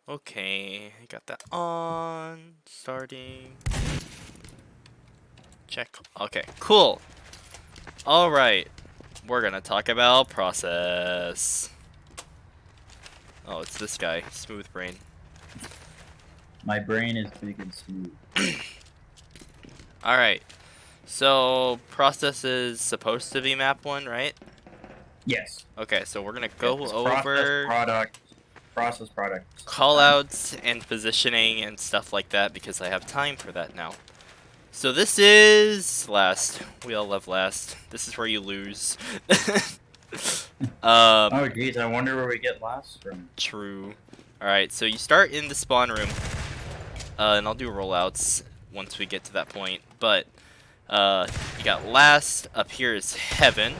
Okay, got that on. Starting. Check. Okay, cool. Alright, we're gonna talk about process. Oh, it's this guy, Smooth Brain. My brain is big and smooth. Alright, so process is supposed to be map 1, right? Yes. Okay, so we're gonna Yes. go It's over process product. callouts and positioning and stuff like that because I have time for that now. So this is last. We all love last. This is where you lose. Oh geez, I wonder where we get last from. True. Alright, so you start in the spawn room. And I'll do rollouts once we get to that point. But you got last. Up here is heaven.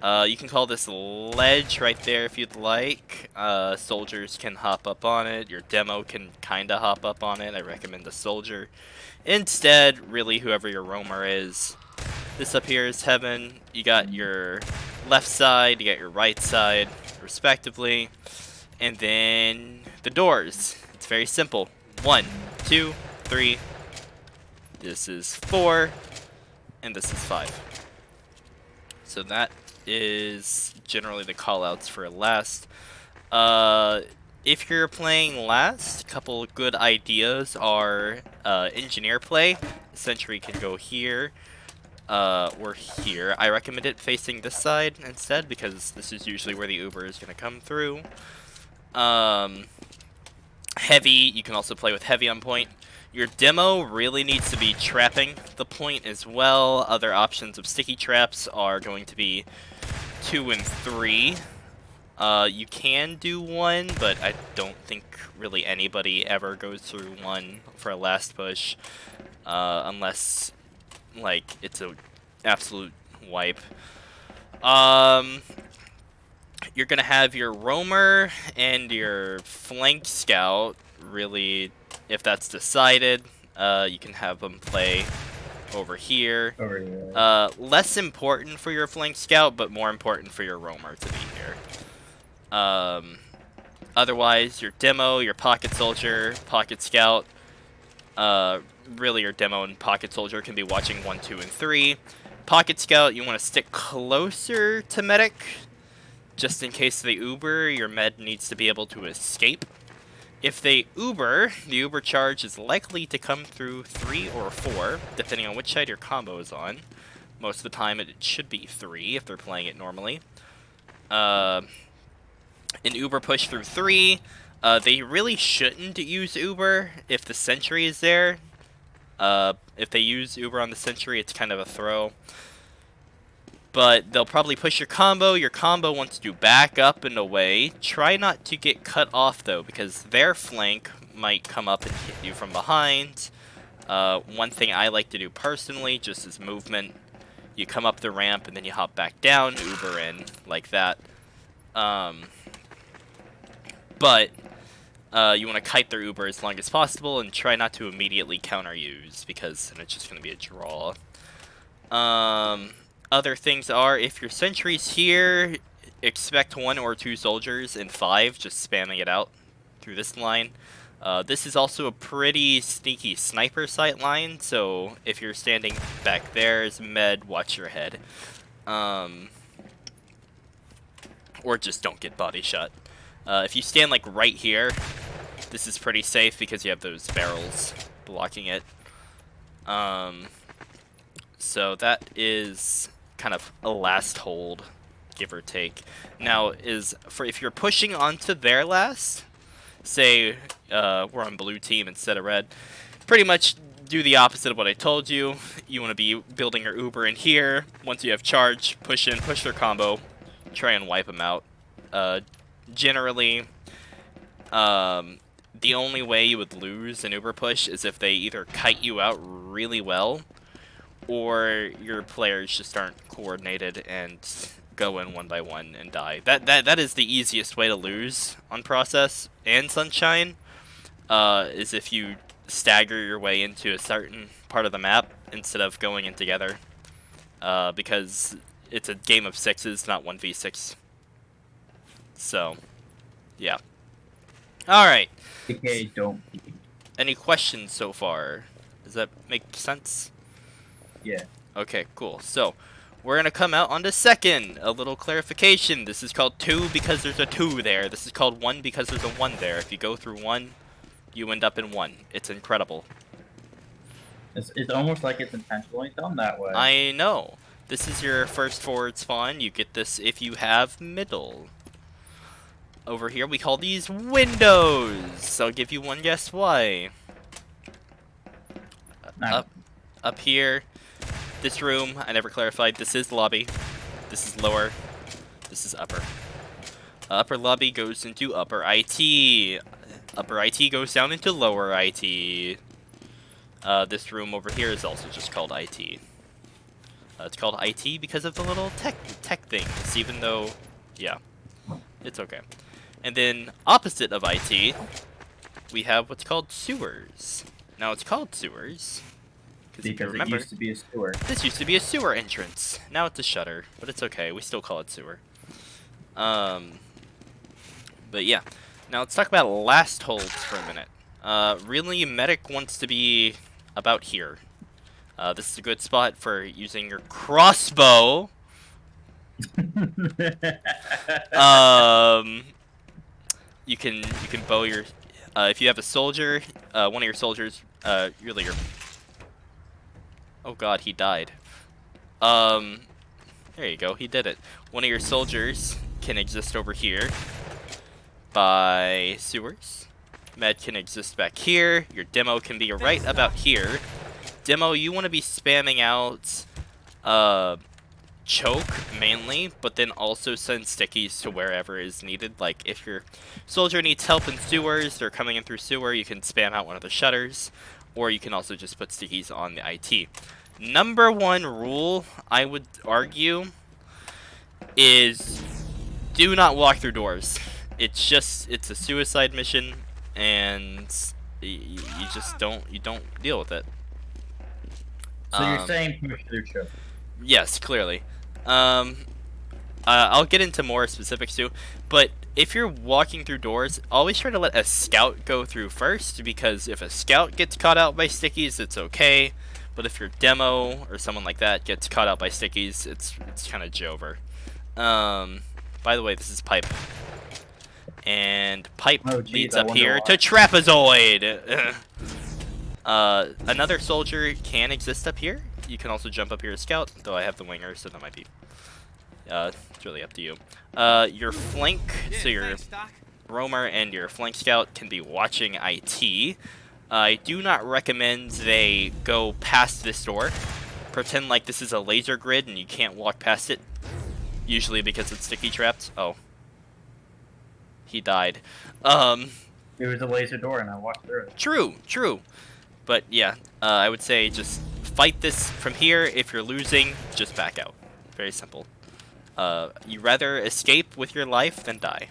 You can call this ledge right there if you'd like. Soldiers can hop up on it. Your demo can kinda hop up on it. I recommend the soldier. Instead, really whoever your roamer is. This up here is heaven. You got your left side, you got your right side, respectively. And then the doors. It's very simple. 1, 2, 3. This is 4. And this is 5. So that is generally the callouts for last. If you're playing last, a couple of good ideas are engineer play. Sentry can go here or here. I recommend it facing this side instead because this is usually where the Uber is going to come through. Heavy, you can also play with heavy on point. Your demo really needs to be trapping the point as well. Other options of sticky traps are going to be 2 and 3. You can do 1, but I don't think really anybody ever goes through 1 for a last push. Unless, like, it's a absolute wipe. You're gonna have your roamer and your flank scout. Really, if that's decided, you can have them play over here. Less important for your flank scout, but more important for your roamer to be here. Otherwise, your demo, your pocket soldier, pocket scout. Really, your demo and pocket soldier can be watching 1, 2, and 3. Pocket scout, you want to stick closer to medic. Just in case they Uber, your med needs to be able to escape. If they Uber, the Uber charge is likely to come through 3 or 4, depending on which side your combo is on. Most of the time, it should be 3 if they're playing it normally. An Uber push through 3. They really shouldn't use Uber if the sentry is there. If they use Uber on the sentry, it's kind of a throw. But they'll probably push your combo. Your combo wants to back up and away. Try not to get cut off, though, because their flank might come up and hit you from behind. One thing I like to do personally, just as movement, you come up the ramp and then you hop back down, Uber in, like that. But you want to kite their Uber as long as possible and try not to immediately counter use, because then it's just going to be a draw. Other things are, if your sentry's here, expect 1 or 2 soldiers and 5, just spamming it out through this line. This is also a pretty sneaky sniper sight line, so if you're standing back there as med, watch your head. Or just don't get body shot. If you stand like right here, this is pretty safe because you have those barrels blocking it. So that is kind of a last hold, give or take. Now, if you're pushing onto their last, say we're on blue team instead of red, pretty much do the opposite of what I told you. You want to be building your Uber in here. Once you have charge, push in, push their combo, try and wipe them out. Generally, the only way you would lose an Uber push is if they either kite you out really well, or your players just aren't coordinated and go in 1 by 1 and die. That is the easiest way to lose on Process and Sunshine, is if you stagger your way into a certain part of the map instead of going in together, because it's a game of 6s, not 1v6. So, yeah. Alright, Okay, don't peek. Any questions so far? Does that make sense? Yeah. Okay, cool. So, we're gonna come out on the second. A little clarification. This is called 2 because there's a 2 there. This is called 1 because there's a 1 there. If you go through 1, you end up in 1. It's incredible. It's almost like it's intentionally done that way. I know. This is your first forward spawn. You get this if you have middle. Over here, we call these windows. I'll give you one guess why. Nah. Up here, this room, I never clarified, this is lobby. This is lower. This is upper. Upper lobby goes into upper IT. Upper IT goes down into lower IT. This room over here is also just called IT. It's called IT because of the little tech things, even though, yeah, it's okay. And then opposite of IT, we have what's called sewers. Now it's called sewers Because it used to be a sewer. this used to be a sewer entrance. Now it's a shutter, but it's okay. We still call it sewer. But yeah. Now let's talk about last holds for a minute. Really, medic wants to be about here. This is a good spot for using your crossbow. You can bow your. If you have a soldier, one of your soldiers, really your. Oh God, he died. There you go. He did it. One of your soldiers can exist over here by sewers. Med can exist back here. Your demo can be right about here. Demo, you want to be spamming out choke mainly, but then also send stickies to wherever is needed. Like if your soldier needs help in sewers, they're coming in through sewer, you can spam out one of the shutters, or you can also just put stickies on the IT. Number one rule, I would argue, is do not walk through doors. It's a suicide mission, and you just don't deal with it. So you're saying push through choke? Yes, clearly. I'll get into more specifics too, but if you're walking through doors, always try to let a scout go through first, because if a scout gets caught out by stickies, it's okay. But if your demo or someone like that gets caught out by stickies, it's kind of jover. By the way, this is pipe. And pipe leads up here to trapezoid. Another soldier can exist up here. You can also jump up here as scout, though I have the winger, so that might be. It's really up to you. Your flank, so your roamer and your flank scout can be watching IT. I do not recommend they go past this door. Pretend like this is a laser grid and you can't walk past it. Usually because it's sticky trapped. Oh. He died. It was a laser door and I walked through it. True. But yeah, I would say just fight this from here. If you're losing, just back out. Very simple. You rather escape with your life than die.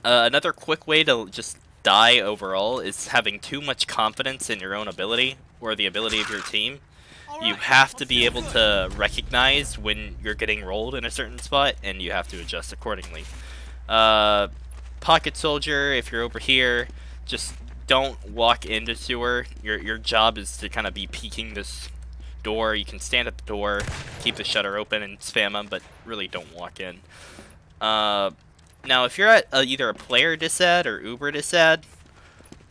Another quick way to just die overall is having too much confidence in your own ability or the ability of your team. You have to be able to recognize when you're getting rolled in a certain spot, and you have to adjust accordingly. Pocket soldier, if you're over here, just don't walk into sewer. Your job is to kind of be peeking this door. You can stand at the door, keep the shutter open, and spam them, but really don't walk in. Now, if you're at either a player disad or Uber disad,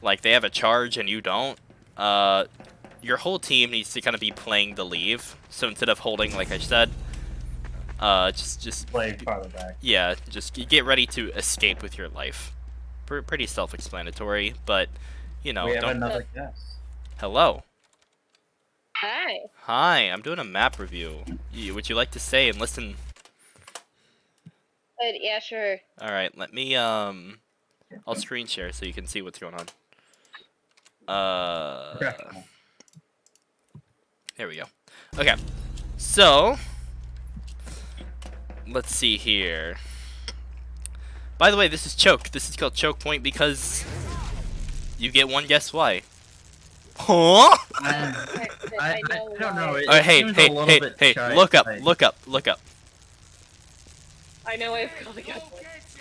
like they have a charge and you don't, your whole team needs to kind of be playing the leave. So instead of holding, like I said, just play farther back. Yeah, just get ready to escape with your life. Pretty self-explanatory, but you know. We have another guest. Hello. Hi. Hi, I'm doing a map review. Would you like to stay and listen? Yeah, sure. All right, let me I'll screen share so you can see what's going on. There we go. Okay, so let's see here. By the way, this is choke. This is called choke point because you get one guess why. Huh? I don't know. Hey, look up. I know I've called the guess.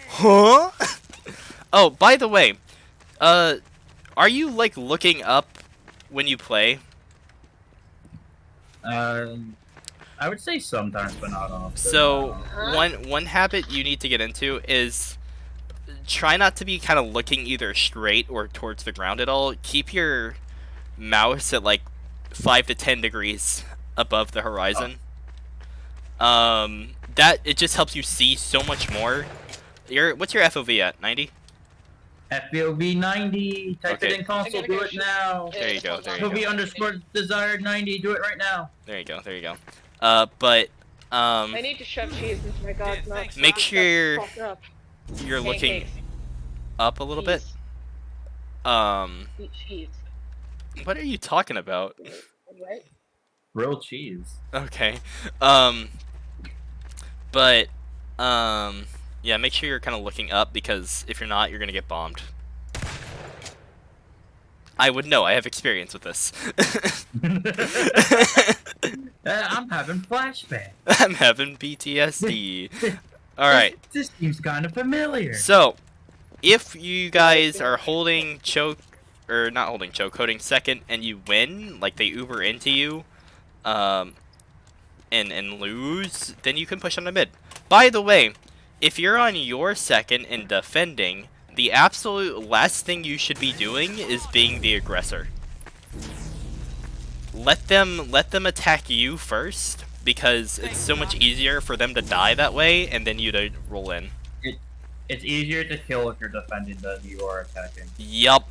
Huh? Oh, by the way, are you like looking up when you play? I would say sometimes, but not often. So Huh? one habit you need to get into is try not to be kind of looking either straight or towards the ground at all. Keep your mouse at like 5 to 10 degrees above the horizon. That it just helps you see so much more. What's your FOV at? 90? FOV 90. Type Okay. it in console. Do it now. There you go. There you FOV go. underscore desired 90. Do it right now. There you go. There you go. But I need to shove cheese into my god's mouth. make sure you're looking Pancakes. up a little bit. Eat cheese. What are you talking about? Right? Grilled cheese. Okay. But yeah, make sure you're kind of looking up because if you're not, you're gonna get bombed. I would know. I have experience with this. I'm having flashbacks. I'm having PTSD. All right. This seems kind of familiar. So, if you guys are holding choke, or not holding choke, holding second, and you win, like they Uber into you, and lose, then you can push on the mid. By the way, if you're on your second and defending, the absolute last thing you should be doing is being the aggressor. Let them attack you first, because it's so much easier for them to die that way, and then you to roll in. It's easier to kill if you're defending than you are attacking. Yup.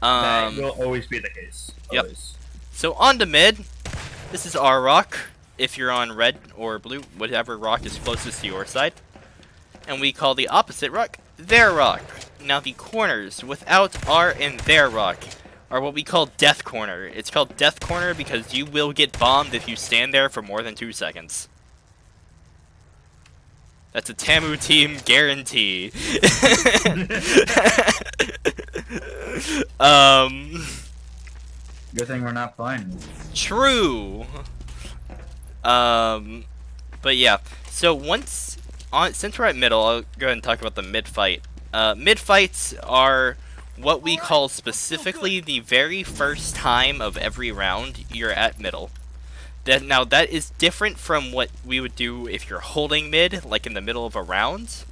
That will always be the case. Yep. Always. So on to mid. This is our rock. If you're on red or blue, whatever rock is closest to your side. And we call the opposite rock their rock. Now the corners without our and their rock are what we call death corner. It's called death corner because you will get bombed if you stand there for more than 2 seconds. That's a Tamu team guarantee. Good thing we're not playing. True. But yeah. So since we're at middle, I'll go ahead and talk about the mid fight. Mid fights are what we call specifically the very first time of every round you're at middle. Now that is different from what we would do if you're holding mid, like in the middle of a round.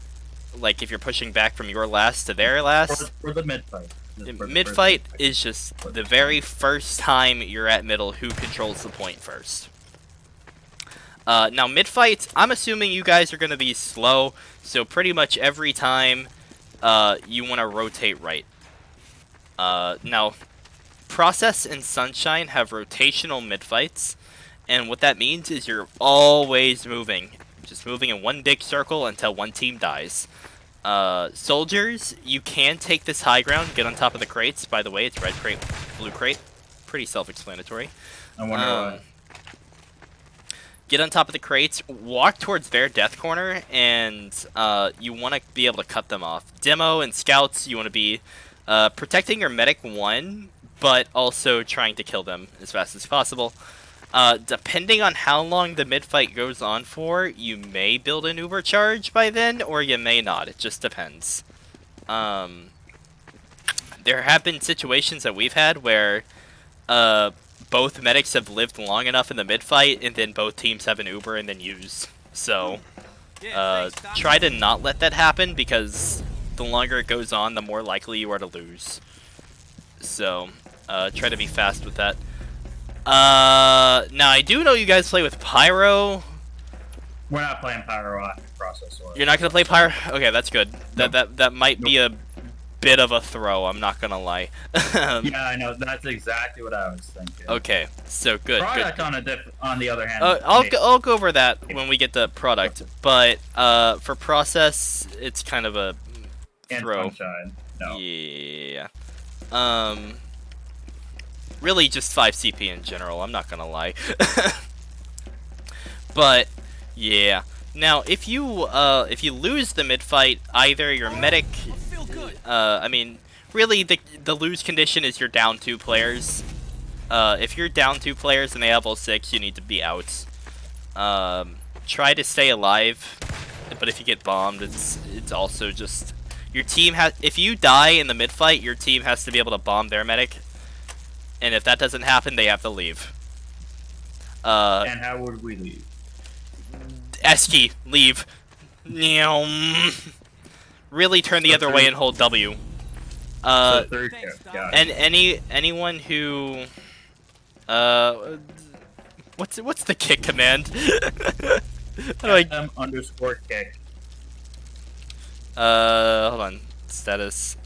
Like if you're pushing back from your last to their last. For the mid fight. Mid fight is just the very first time you're at middle who controls the point first. Now mid fights, I'm assuming you guys are going to be slow, so pretty much every time you want to rotate right. Now, Process and Sunshine have rotational mid fights, and what that means is you're always moving. Just moving in one big circle until one team dies. Soldiers, you can take this high ground, get on top of the crates. By the way, it's red crate, blue crate. Pretty self-explanatory. I wonder why. Get on top of the crates, walk towards their death corner, and you want to be able to cut them off. Demo and scouts, you want to be protecting your medic 1, but also trying to kill them as fast as possible. Depending on how long the mid-fight goes on for, you may build an Uber charge by then, or you may not. It just depends. There have been situations that we've had where both medics have lived long enough in the mid-fight, and then both teams have an Uber and then use. So, try to not let that happen, because the longer it goes on, the more likely you are to lose. So, try to be fast with that. Now I do know you guys play with Pyro. We're not playing Pyro on Process. You're not gonna play Pyro? Okay, that's good. That might be a bit of a throw, I'm not gonna lie. Yeah, I know. That's exactly what I was thinking. Okay, so good. Product on the other hand. I'll go over that when we get to product, but for Process, it's kind of a throw. Sunshine. No. Yeah. Really just 5 CP in general, I'm not gonna lie. But yeah. Now if you lose the mid fight, either your medic I mean really the lose condition is you're down 2 players. If you're down 2 players and they have all 6, you need to be out. Try to stay alive, but if you get bombed, it's also just Your team has. If you die in the mid fight, your team has to be able to bomb their medic, and if that doesn't happen, they have to leave. And how would we leave? S key, leave. Really turn the other way and hold W. So third kick, got it. And anyone who, what's the kick command? How do I? _kick. Hold on. Status.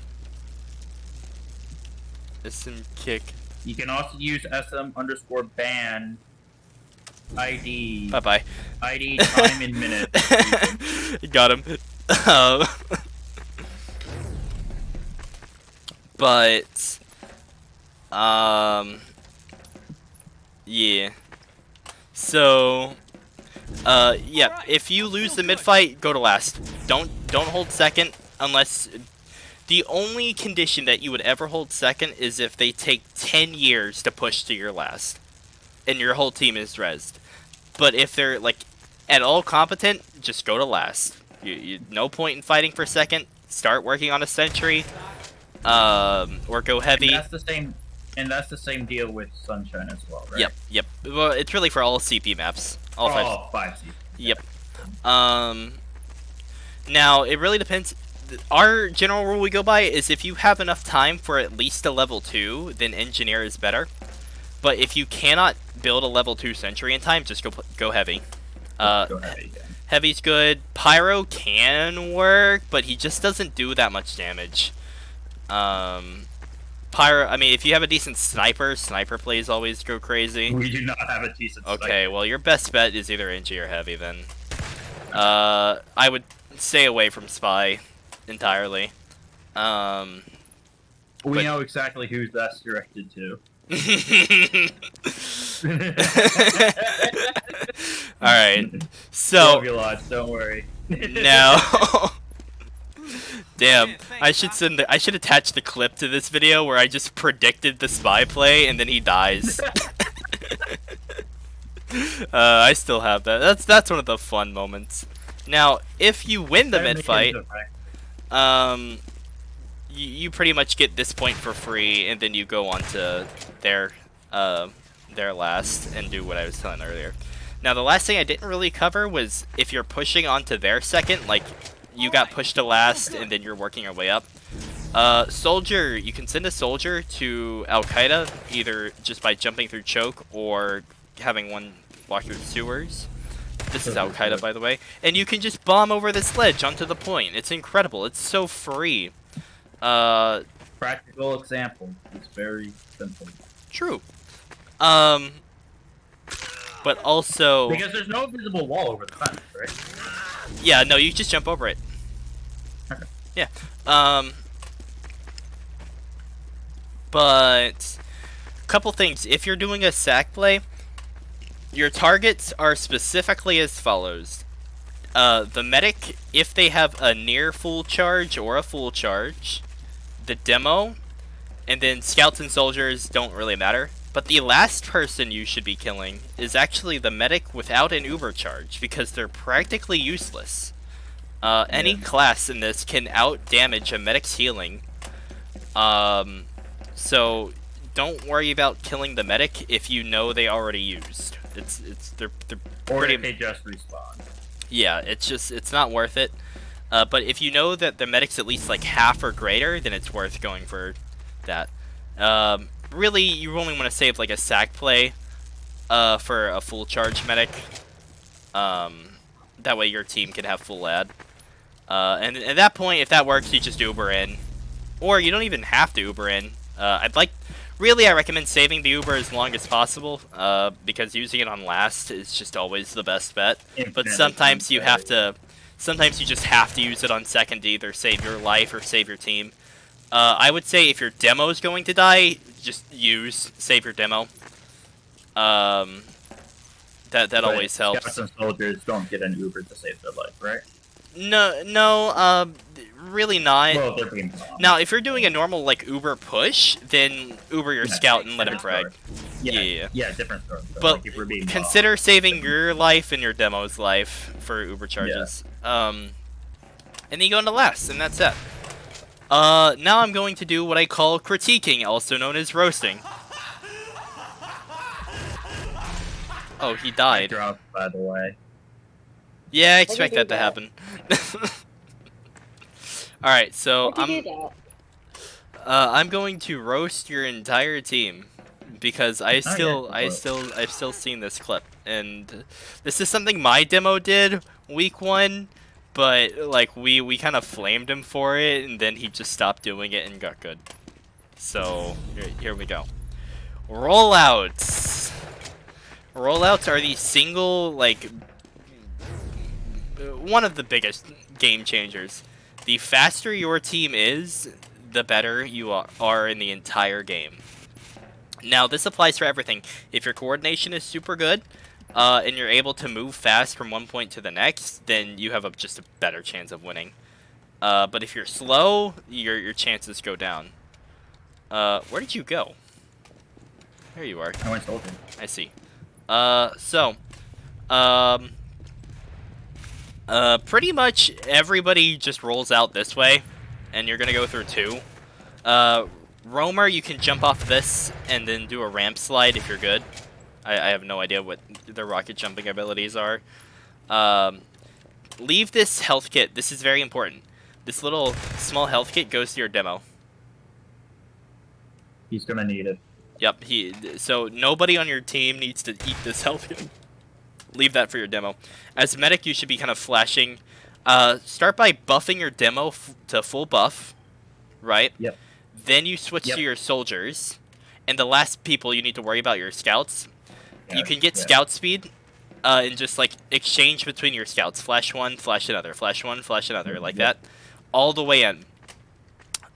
SM kick. You can also use SM_ban ID. Bye bye. ID time in minutes. Got him. Um, but yeah. So yeah, if you lose the mid fight, go to last. Don't hold second unless the only condition that you would ever hold second is if they take 10 years to push to your last and your whole team is rezzed. But if they're like at all competent, just go to last. You no point in fighting for second. Start working on a sentry, or go heavy. And that's the same deal with Sunshine as well, right? Yep. Well, it's really for all CP maps. All five CP. Yep. Now it really depends. Our general rule we go by is if you have enough time for at least a level 2, then engineer is better. But if you cannot build a level 2 sentry in time, just go heavy. Go heavy, yeah. Heavy's good. Pyro can work, but he just doesn't do that much damage. Pyro, I mean, if you have a decent sniper plays always go crazy. We do not have a decent sniper. Okay, well, your best bet is either Engie or Heavy, then. I would stay away from Spy entirely. We know exactly who that's directed to. Alright, so... Love you lots, don't worry. Now... Damn, I should attach the clip to this video where I just predicted the Spy play and then he dies. I still have that. That's one of the fun moments. Now, if you win the mid fight, you pretty much get this point for free, and then you go on to their last and do what I was telling earlier. Now, the last thing I didn't really cover was if you're pushing onto their second, like you got pushed to last, and then you're working your way up. Soldier, you can send a soldier to Al Qaeda either just by jumping through choke or having one walk through sewers. This is Al Qaeda, by the way. And you can just bomb over this ledge onto the point. It's incredible. It's so free. Practical example. It's very simple. True. But also... Because there's no visible wall over the fence, right? Yeah, no, you just jump over it. Okay. Yeah. But... couple things. If you're doing a sack play, your targets are specifically as follows. The medic, if they have a near full charge or a full charge, the demo, and then scouts and soldiers don't really matter. But the last person you should be killing is actually the medic without an uber charge, because they're practically useless. Any class in this can out damage a medic's healing. So don't worry about killing the medic if you know they already used. They're or pretty... if they just respawn. Yeah, it's not worth it. But if you know that the medic's at least like half or greater, then it's worth going for that. Really, you only want to save like a sack play for a full charge medic. That way your team can have full ad. And at that point, if that works, you just Uber in. Or you don't even have to Uber in. Really, I recommend saving the Uber as long as possible, because using it on last is just always the best bet. But sometimes you have to... Sometimes you just have to use it on second to either save your life or save your team. I would say if your demo is going to die, just save your demo. That always helps. Scouts and soldiers don't get an Uber to save their life, right? No, really not. Well, they're being bombed. Now, if you're doing a normal like Uber push, then Uber your scout and let him frag. Yeah, different story. But like if we're being consider saving your life and your demo's life for Uber charges. And then you go into last, and that's it. Now I'm going to do what I call critiquing, also known as roasting. Oh, he I died. dropped, by the way. Yeah, I Why'd you expect do that to that? happen. Alright, so Why'd you do that? I'm going to roast your entire team because I've still seen this clip, and this is something my demo did week 1, but like we kind of flamed him for it, and then he just stopped doing it and got good. So here we go. Rollouts. Rollouts are the single one of the biggest game changers. The faster your team is, the better you are in the entire game. Now, this applies for everything. If your coordination is super good, and you're able to move fast from one point to the next, then you have just a better chance of winning. But if you're slow, your chances go down. Where did you go? There you are. I went soldier. I see. Pretty much everybody just rolls out this way, and you're gonna go through 2. Roamer, you can jump off this and then do a ramp slide if you're good. I have no idea what the rocket jumping abilities are. Leave this health kit. This is very important. This little small health kit goes to your demo. He's gonna need it. Yep. So nobody on your team needs to eat this health kit. Leave that for your demo. As medic, you should be kind of flashing. Start by buffing your demo to full buff, right? Yep. Then you switch to your soldiers, and the last people you need to worry about your scouts. Yeah, You can get scout speed, and just like exchange between your scouts. Flash one, flash another, flash one, flash another, like that, all the way in.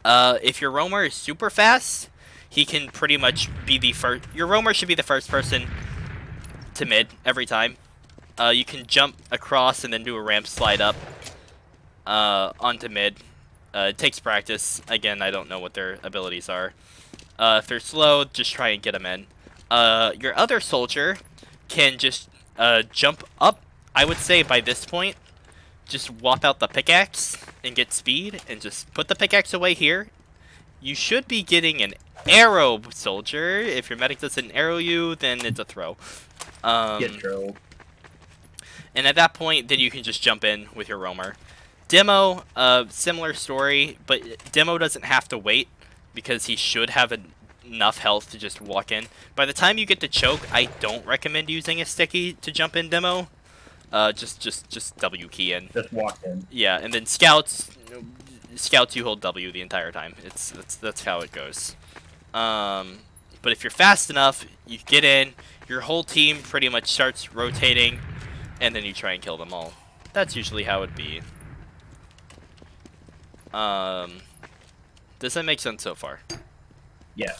If your roamer is super fast, he can pretty much be the first. Your roamer should be the first person to mid every time. You can jump across and then do a ramp slide up onto mid. It takes practice. Again, I don't know what their abilities are. If they're slow, just try and get them in. Your other soldier can just jump up. I would say by this point, just swap out the pickaxe and get speed, and just put the pickaxe away here. You should be getting an arrow, soldier. If your medic doesn't arrow you, then it's a throw. Get trolled. And at that point, then you can just jump in with your roamer. Demo, similar story, but Demo doesn't have to wait because he should have enough health to just walk in. By the time you get to choke, I don't recommend using a sticky to jump in Demo. Just W key in. Just walk in. Yeah, and then scouts you hold W the entire time. That's how it goes. But if you're fast enough, you get in. Your whole team pretty much starts rotating, and then you try and kill them all. That's usually how it'd be. Does that make sense so far? Yeah.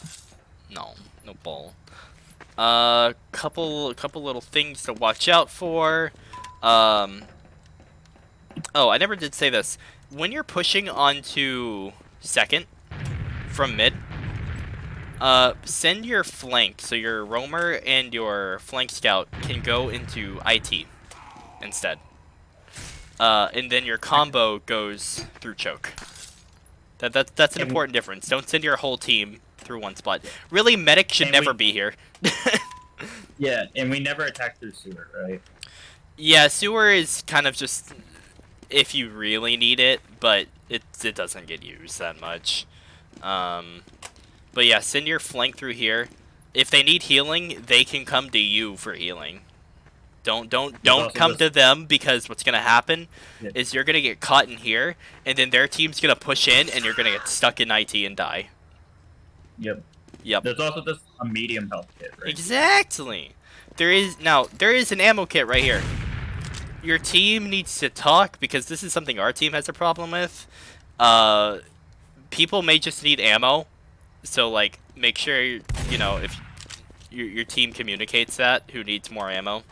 No ball. Couple little things to watch out for. Oh, I never did say this. When you're pushing onto second from mid, send your flank, so your roamer and your flank scout can go into IT instead. And then your combo goes through choke. That's an important difference. Don't send your whole team through one spot. Really, medic should never be here. Yeah, and we never attack through sewer, right? Yeah, sewer is kind of just if you really need it, but it doesn't get used that much. But yeah, send your flank through here. If they need healing, they can come to you for healing. Don't come to them, because what's gonna happen is you're gonna get caught in here, and then their team's gonna push in, and you're gonna get stuck in IT and die. Yep. Yep. There's also just a medium health kit, right? Exactly. There is an ammo kit right here. Your team needs to talk, because this is something our team has a problem with. People may just need ammo, so like make sure if your team communicates that who needs more ammo.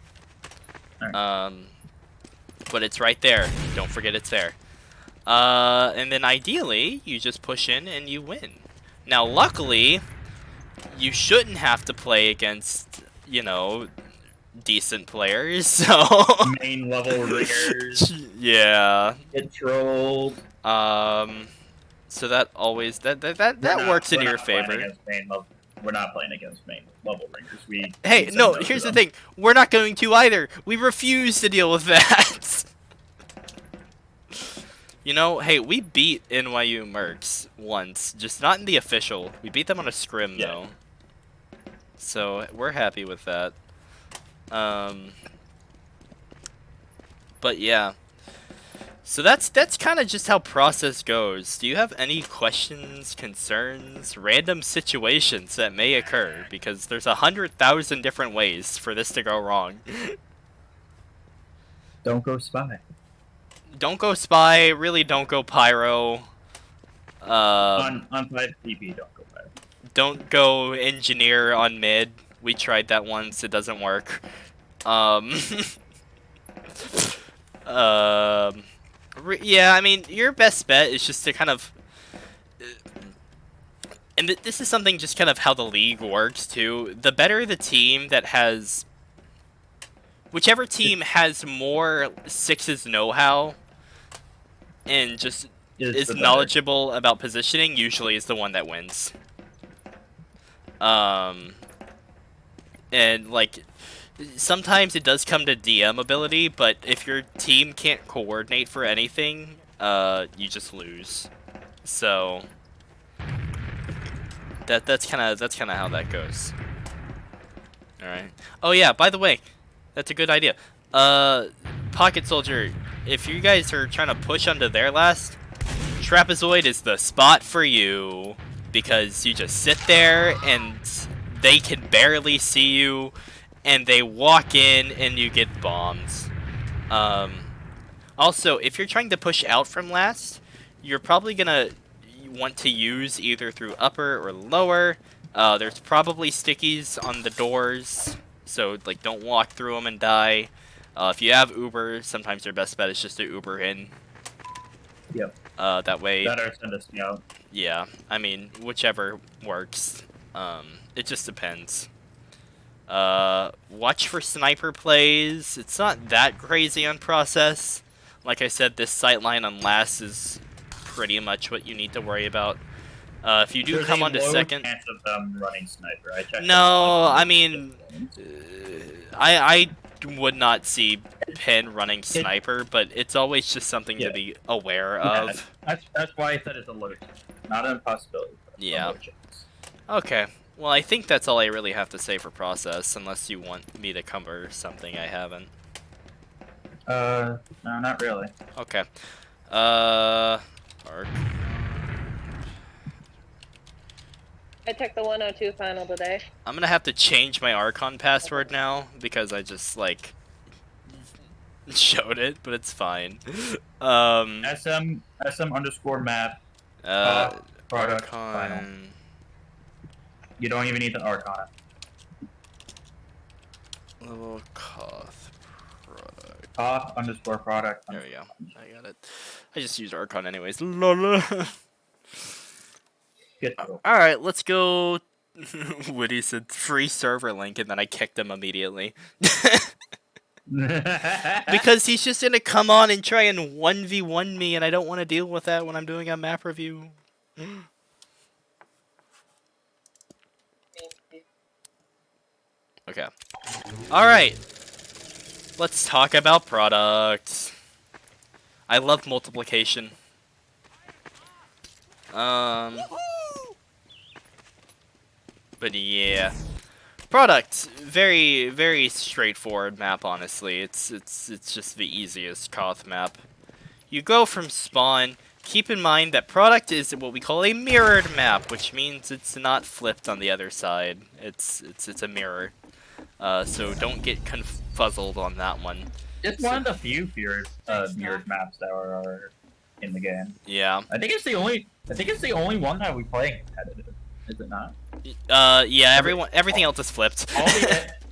Right. But it's right there. Don't forget it's there. And then ideally, you just push in and you win. Now, luckily, you shouldn't have to play against, decent players, so... Main level ringers. Yeah. Get trolled. So that always that works in your favor. We're not playing against main level ringers. Hey, said no, to here's the them. thing. We're not going to either. We refuse to deal with that. You know, hey, we beat NYU Mercs once, just not in the official. We beat them on a scrim, Yeah. though. So, we're happy with that. But yeah. So that's kind of just how process goes. Do you have any questions, concerns, random situations that may occur? Because there's 100,000 different ways for this to go wrong. Don't go spy. Don't go spy. Really, don't go pyro. On 5 TP, don't go pyro. Don't go engineer on mid. We tried that once. It doesn't work. Um. Yeah, I mean, your best bet is just to kind of... And this is something just kind of how the league works, too. The better the team that has... Whichever team has more sixes know-how and just is knowledgeable about positioning, usually is the one that wins. And, like... Sometimes it does come to DM ability, but if your team can't coordinate for anything, you just lose. So that's kind of how that goes. All right. Oh yeah, by the way, that's a good idea. Pocket Soldier, if you guys are trying to push onto their last, Trapezoid is the spot for you because you just sit there and they can barely see you. And they walk in, and you get bombs. Also, if you're trying to push out from last, you're probably gonna want to use either through upper or lower. There's probably stickies on the doors, so like don't walk through them and die. If you have Uber, sometimes your best bet is just to Uber in. Yep. That way. That or send us out. Yeah, I mean whichever works. It just depends. Watch for sniper plays. It's not that crazy on process. Like I said, this sightline on last is pretty much what you need to worry about. If you do come onto second, chance of them running sniper. I checked. No, I mean, I would not see Pin running sniper, but it's always just something to be aware of. That's why I said it's a low chance, not an impossibility. Yeah. Okay. Well, I think that's all I really have to say for process, unless you want me to cover something I haven't. No, not really. Okay. Arc. I took the 102 final today. I'm gonna have to change my Archon password now, because I just, like, showed it, but it's fine. SM underscore map. Product final. You don't even need the arc on it. Level Koth product. Koth underscore product. There we go. I got it. I just use Archon anyways. Lol. Alright, let's go. Woody said free server link and then I kicked him immediately. Because he's just gonna come on and try and 1v1 me and I don't want to deal with that when I'm doing a map review. Okay. Alright. Let's talk about products. I love multiplication. But yeah. Product. Very, very straightforward map, honestly. It's just the easiest Koth map. You go from spawn. Keep in mind that product is what we call a mirrored map, which means it's not flipped on the other side. It's a mirror. So don't get confuzzled on that one. It's one of the few mirrored maps that are in the game. Yeah. I think it's the only one that we play competitive. Is it not? Yeah. Everything else is flipped.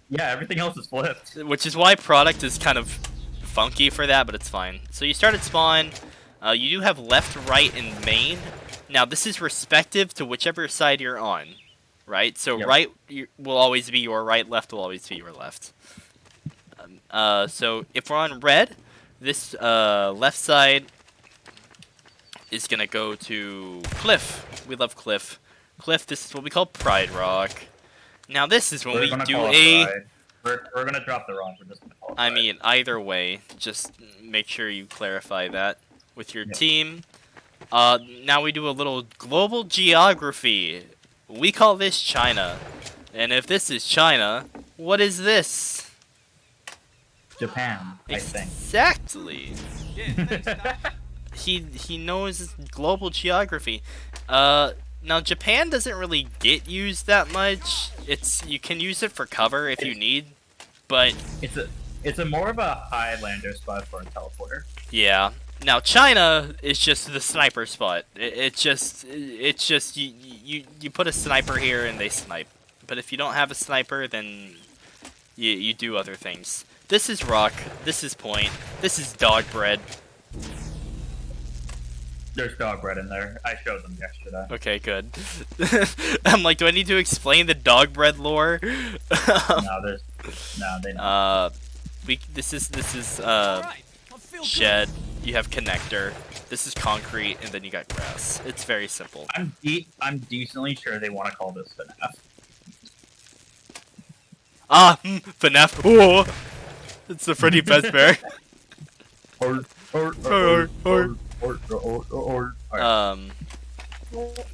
Yeah, everything else is flipped. Which is why product is kind of funky for that, but it's fine. So you start at spawn. You do have left, right, and main. Now this is respective to whichever side you're on. Right? So yep. Right will always be your right, left will always be your left. So if we're on red, this left side is gonna go to Cliff. We love Cliff. Cliff, this is what we call Pride Rock. Now this is when We're we gonna do call it a... Pride. We're gonna drop the rock. We're just gonna call it I Pride. mean, either way, just make sure you clarify that with your team. Now we do a little global geography. We call this China. And if this is China, what is this? Japan, I think. Exactly. He knows global geography. Now Japan doesn't really get used that much. You can use it for cover if you need, but it's a more of a Highlander spot for a teleporter. yeah. Now China is just the sniper spot. It's just you put a sniper here and they snipe. But if you don't have a sniper, then you do other things. This is rock. This is point. This is dog bread. There's dog bread in there. I showed them yesterday. Okay, good. I'm like, do I need to explain the dog bread lore? No, they don't. This is shed. You have connector. This is concrete, and then you got grass. It's very simple. I'm decently sure they want to call this FNAF. FNAF. Oh, it's the Freddy Fazbear.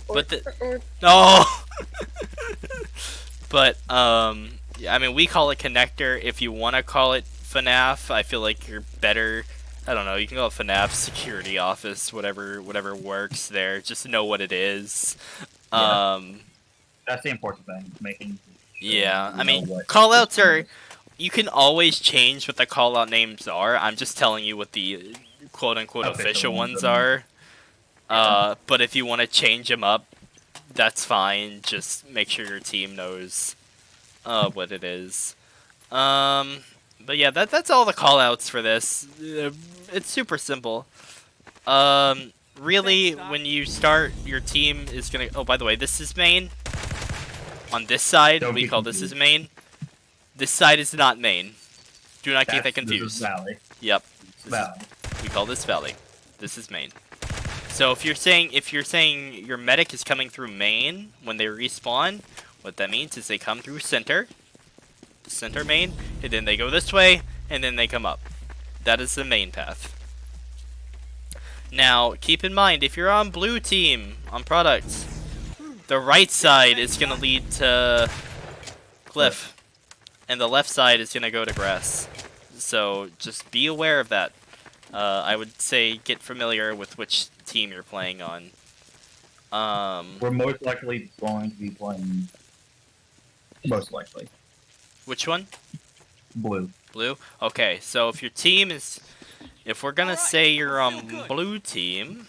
But no. But yeah, I mean, we call it connector. If you want to call it FNAF, I feel like you're better. I don't know. You can call it FNAF security office, whatever works there. Just know what it is. Yeah. That's the important thing. Making. Sure yeah, I mean, callouts are. You can always change what the callout names are. I'm just telling you what the quote-unquote official ones are. But if you want to change them up, that's fine. Just make sure your team knows what it is. But yeah, that's all the callouts for this. It's super simple. Really, when you start, your team is gonna... Oh, by the way, this is main. On this side, we call this is main. This side is not main. Do not get that confused. This is Valley. Yep. Valley. We call this Valley. This is main. So if you're saying your medic is coming through main when they respawn, what that means is they come through center main, and then they go this way, and then they come up. That is the main path. Now, keep in mind, if you're on blue team, on products, the right side is going to lead to cliff, and the left side is going to go to grass. So just be aware of that. I would say get familiar with which team you're playing on. We're most likely going to be playing... Most likely. Which one? Blue. Blue? Okay, so if your team is... If we're gonna say you're on blue team,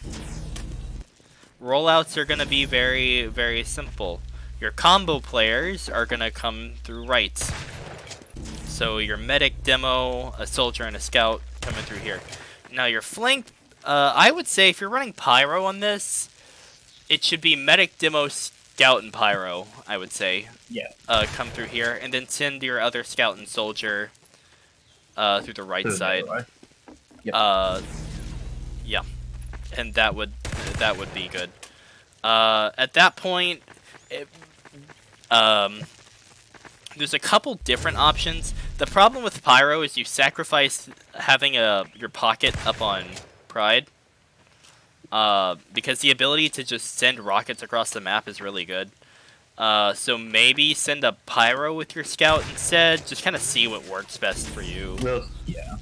rollouts are gonna be very, very simple. Your combo players are gonna come through right. So your medic, demo, a soldier, and a scout coming through here. Now your flank, I would say if you're running pyro on this, it should be medic, demo, scout, and pyro, I would say. Yeah. Come through here, and then send your other scout and soldier through the right side. Yep. Yeah, and that would be good. At that point, there's a couple different options. The problem with pyro is you sacrifice having your pocket up on Pride, because the ability to just send rockets across the map is really good. So maybe send a pyro with your scout instead. Just kind of see what works best for you. Yeah.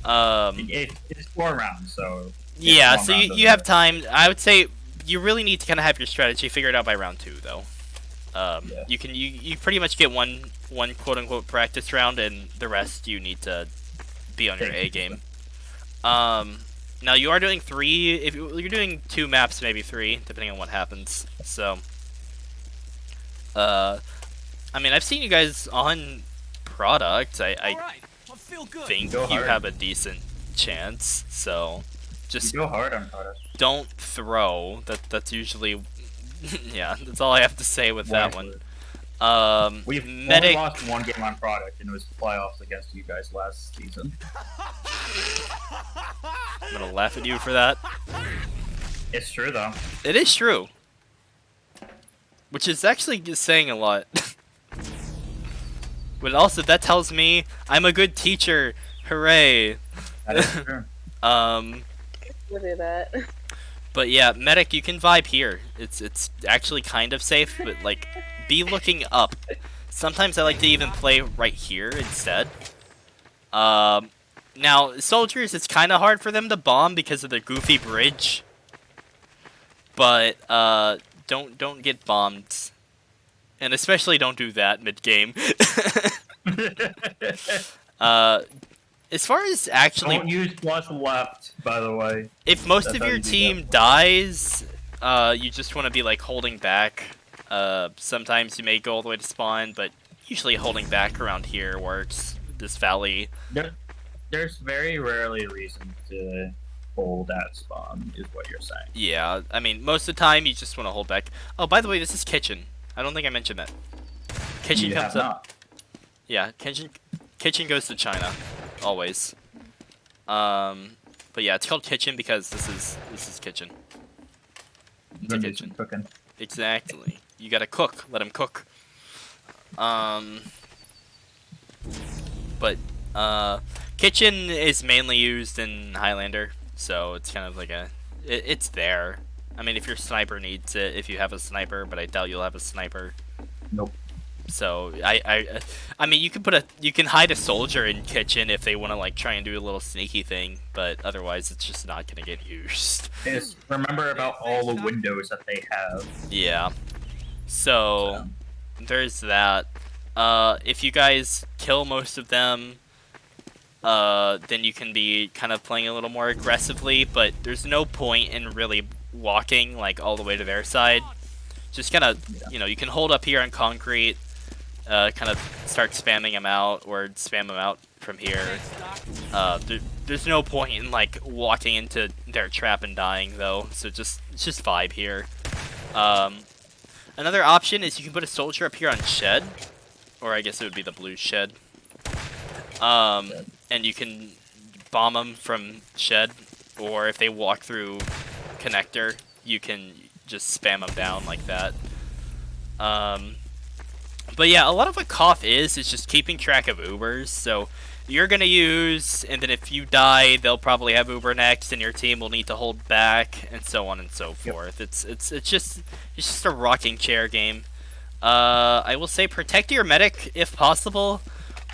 It's 4 rounds, so... Yeah, so you have time. I would say you really need to kind of have your strategy figured out by round 2, though. Yeah. You pretty much get one quote-unquote practice round, and the rest you need to be on your A game. Now you are doing 3. If you're doing 2 maps, maybe 3, depending on what happens. So... I mean, I've seen you guys on product. I think you have a decent chance. So, just go hard on product. Don't throw. That's usually, yeah. That's all I have to say with that one. We've only lost 1 game on product, and it was playoffs against you guys last season. I'm gonna laugh at you for that. It's true though. It is true. Which is actually just saying a lot. But also, that tells me I'm a good teacher. Hooray. That is true. We'll do that. But yeah, medic, you can vibe here. It's actually kind of safe, but like, be looking up. Sometimes I like to even play right here instead. Now soldiers, it's kind of hard for them to bomb because of the goofy bridge. But don't get bombed, and especially don't do that mid game. As far as actually, Don't use plus left, by the way. if most That's of how your you do team that. dies, you just want to be like holding back. Sometimes you may go all the way to spawn, but usually holding back around here works. This valley. There's very rarely a reason to hold at spawn, is what you're saying. Yeah, I mean, most of the time you just want to hold back. Oh, by the way, this is kitchen. I don't think I mentioned that. Kitchen You comes have up. not. Yeah, kitchen goes to China, always. But yeah, it's called kitchen because this is kitchen. It's a Gonna do kitchen. some cooking. Exactly. You gotta cook. Let him cook. But kitchen is mainly used in Highlander, so it's kind of like it's there. I mean, if your sniper needs it, if you have a sniper, but I doubt you'll have a sniper. Nope. So I mean, you can hide a soldier in kitchen if they want to like try and do a little sneaky thing, but otherwise it's just not gonna get used. Just remember about all the windows that they have. Yeah. So there's that. If you guys kill most of them, then you can be kind of playing a little more aggressively, but there's no point in really walking like all the way to their side. Just kind of, you know, you can hold up here on concrete, kind of start spamming them out, or spam them out from here. There's no point in like walking into their trap and dying though, so it's just vibe here. Another option is you can put a soldier up here on shed, or I guess it would be the blue shed. And you can bomb them from shed, or if they walk through connector, you can just spam them down like that. But yeah, a lot of what Koth is just keeping track of Ubers. So you're gonna use, and then if you die, they'll probably have Uber next, and your team will need to hold back, and so on and so forth. It's just a rocking chair game. I will say protect your medic if possible,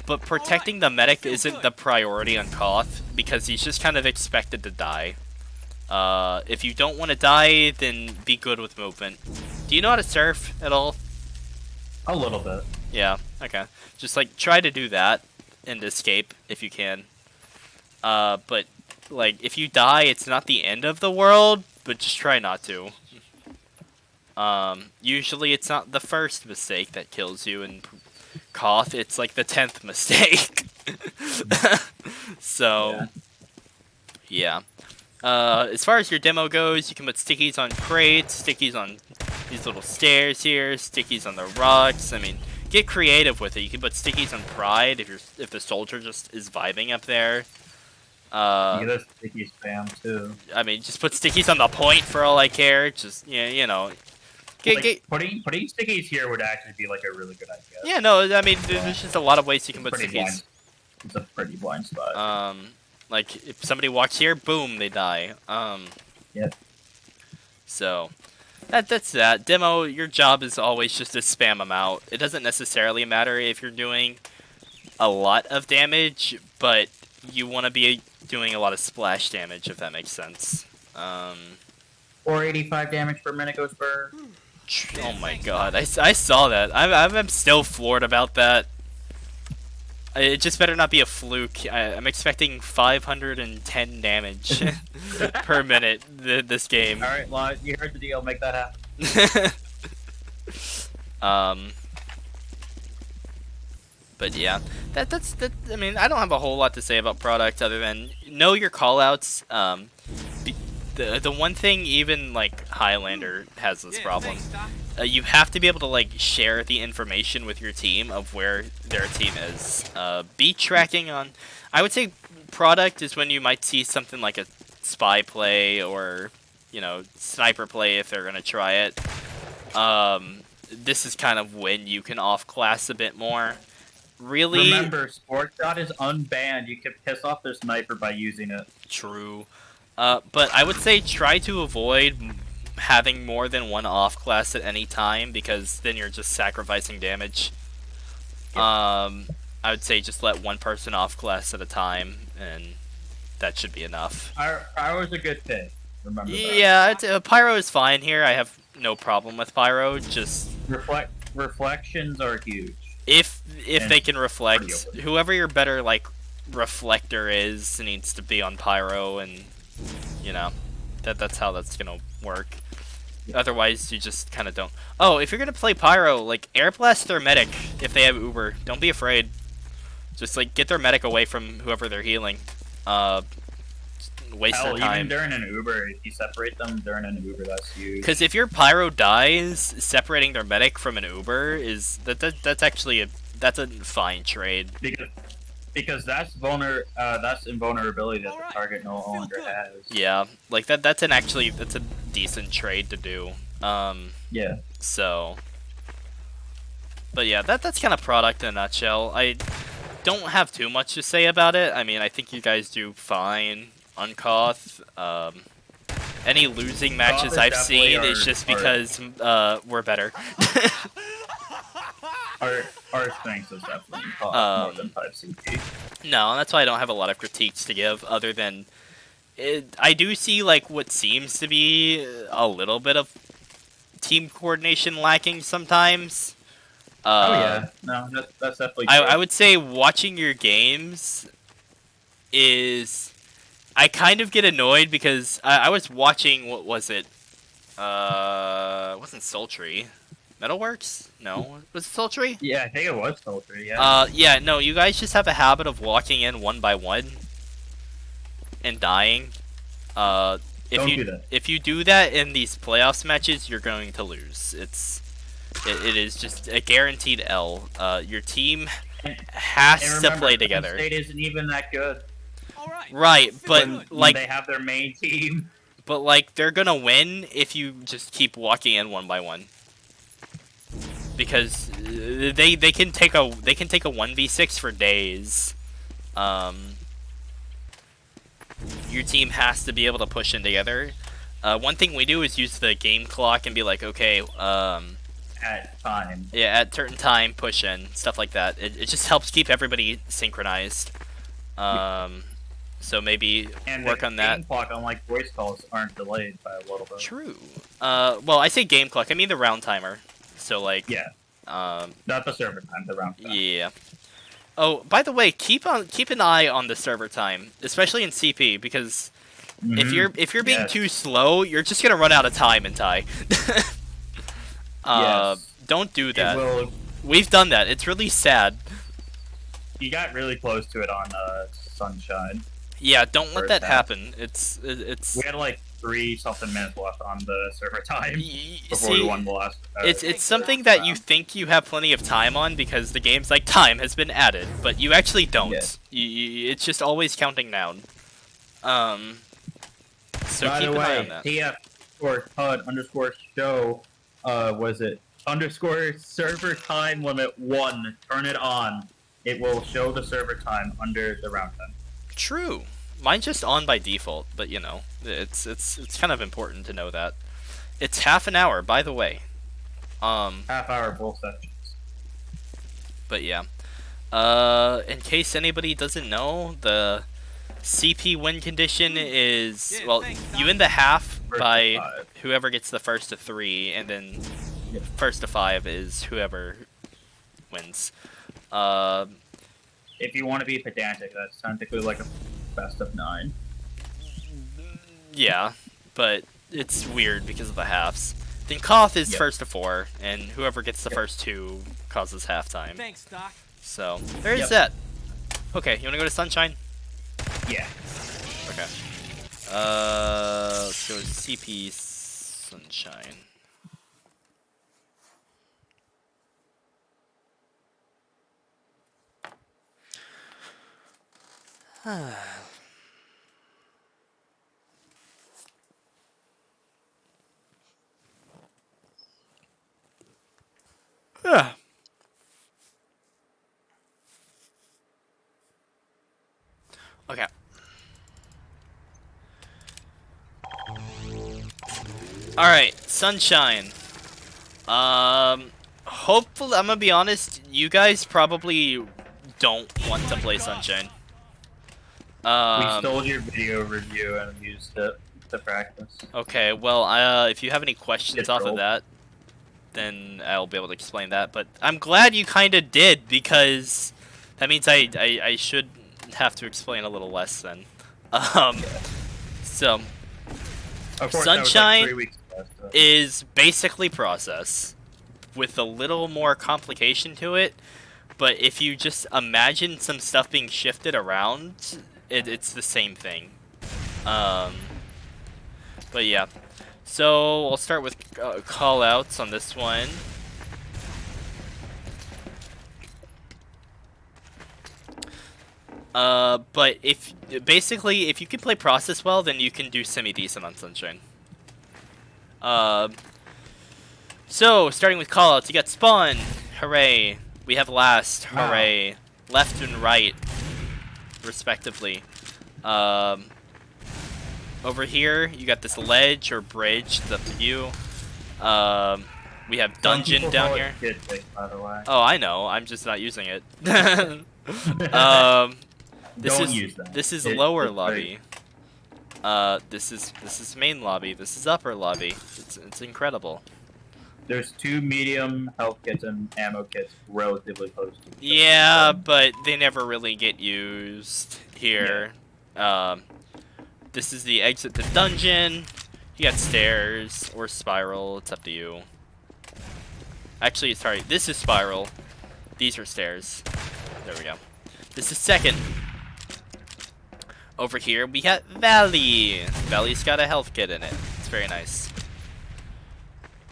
but protecting the medic isn't the priority on Koth because he's just kind of expected to die. If you don't want to die, then be good with movement. Do you know how to surf at all? A little bit. Yeah, okay. Just like try to do that and escape if you can. But like if you die, it's not the end of the world, but just try not to. Usually it's not the first mistake that kills you, and Koth, it's like the 10th mistake. So, yeah. As far as your demo goes, you can put stickies on crates, stickies on these little stairs here, stickies on the rocks. I mean, get creative with it. You can put stickies on pride if the soldier just is vibing up there. You get a sticky spam too. I mean, just put stickies on the point for all I care. Just yeah, you know. Putting stickies here would actually be like a really good idea. Yeah, no, I mean, there's just a lot of ways you can put stickies. It's a pretty blind spot. Like if somebody walks here, boom, they die. Yep. So that's that. Demo, your job is always just to spam them out. It doesn't necessarily matter if you're doing a lot of damage, but you want to be doing a lot of splash damage, if that makes sense. 485 damage per minute goes per. Oh my god, I saw that. I'm still floored about that. It just better not be a fluke. I'm expecting 510 damage per minute this game. Alright, well, you heard the deal. Make that happen. But yeah, that's. I mean, I don't have a whole lot to say about product other than know your callouts. The one thing, even like Highlander has this problem. You have to be able to like share the information with your team of where their team is. Be tracking on. I would say product is when you might see something like a spy play or you know, sniper play if they're gonna try it. This is kind of when you can off-class a bit more. Really? Remember, Sport Shot is unbanned. You can piss off their sniper by using it. True. But I would say try to avoid having more than one off-class at any time, because then you're just sacrificing damage. I would say just let one person off-class at a time, and that should be enough. Pyro's a good pick. Remember that. Yeah, Pyro is fine here. I have no problem with Pyro. Just reflections are huge. If they can reflect, pretty whoever your better like reflector is needs to be on Pyro, and you know that's how that's gonna work. Otherwise, you just kind of don't. Oh, if you're gonna play Pyro, like air blast their medic if they have Uber. Don't be afraid. Just like get their medic away from whoever they're healing. Waste their time. Even during an Uber, if you separate them during an Uber, that's huge. Because if your Pyro dies, separating their medic from an Uber is that's actually that's a fine trade. Because that's invulnerability that the target no longer has. Yeah, like that's a decent trade to do. Yeah. So, but yeah, that's kind of product in a nutshell. I don't have too much to say about it. I mean, I think you guys do fine. Uncoth. Any losing matches I've seen is just because we're better. Our strength is definitely more than 5 CP. No, that's why I don't have a lot of critiques to give, other than I do see like what seems to be a little bit of team coordination lacking sometimes. Oh yeah, no, that's definitely true. I would say watching your games is... I kind of get annoyed because I was watching, what was it? It wasn't Sultry. Metalworks? No. Was it Sultry? Yeah, I think it was Sultry, yeah. Yeah, no, you guys just have a habit of walking in one by one and dying. Don't do that. If you do that in these playoffs matches, you're going to lose. It is just a guaranteed L. Your team has to play together. State isn't even that good. Right, but like they have their main team. But like they're gonna win if you just keep walking in one by one. Because they can take a 1v6 for days. Your team has to be able to push in together. One thing we do is use the game clock and be like, okay, at time. Yeah, at certain time, push in, stuff like that. It just helps keep everybody synchronized. So maybe work on that. Game clock, unlike voice calls, aren't delayed by a little bit. True. Well, I say game clock. I mean the round timer. So like. Yeah. Not the server time. The round time. Yeah. Oh, by the way, keep an eye on the server time, especially in CP, because if you're being too slow, you're just gonna run out of time in Thai. Don't do that. We've done that. It's really sad. You got really close to it on Sunshine. Yeah, don't let that happen. It's. We had like 3-something minutes left on the server time before we won the last. It's something that you think you have plenty of time on because the game's like time has been added, but you actually don't. Yeah. It's just always counting down. So by keep the an eye way, on that. TF or HUD_show was it _ server time limit 1? Turn it on. It will show the server time under the round time. True. Mine's just on by default, but you know, it's kind of important to know that. It's half an hour, by the way. Half hour both sessions. But yeah. In case anybody doesn't know, the CP win condition is, well, you win the half by whoever gets the first to 3, and then first to 5 is whoever wins. If you want to be pedantic, that's technically like a best of 9. Yeah, but it's weird because of the halves. Then Koth is first to 4, and whoever gets the first 2 causes halftime. Thanks, Doc. So there's that. Okay, you wanna go to Sunshine? Yeah. Okay. Let's go to CP Sunshine. Yeah. Okay. All right, Sunshine. Hopefully, I'm gonna be honest. You guys probably don't want to play Sunshine. We stole your video review and used it to practice. Okay. Well, if you have any questions Get off of trolled. that, then I'll be able to explain that. But I'm glad you kind of did, because that means I should have to explain a little less then. So Of course, Sunshine that was like 3 weeks ago, so. is basically process with a little more complication to it. But if you just imagine some stuff being shifted around, it's the same thing. But yeah. So I'll start with call-outs on this one. But if you can play process well, then you can do semi-decent on Sunshine. So starting with call-outs, you got spawn, hooray. We have last, hooray. Left and right, respectively. Over here, you got this ledge or bridge. It's up to you. We have dungeon down here. By the way. Oh, I know. I'm just not using it. This is lower lobby. This is main lobby. This is upper lobby. It's incredible. There's 2 medium health kits and ammo kits relatively close to each other. Yeah, but they never really get used here. Yeah. This is the exit to dungeon. You got stairs or spiral. It's up to you. Actually, sorry. This is spiral. These are stairs. There we go. This is second. Over here, we got Valley. Valley's got a health kit in it. It's very nice.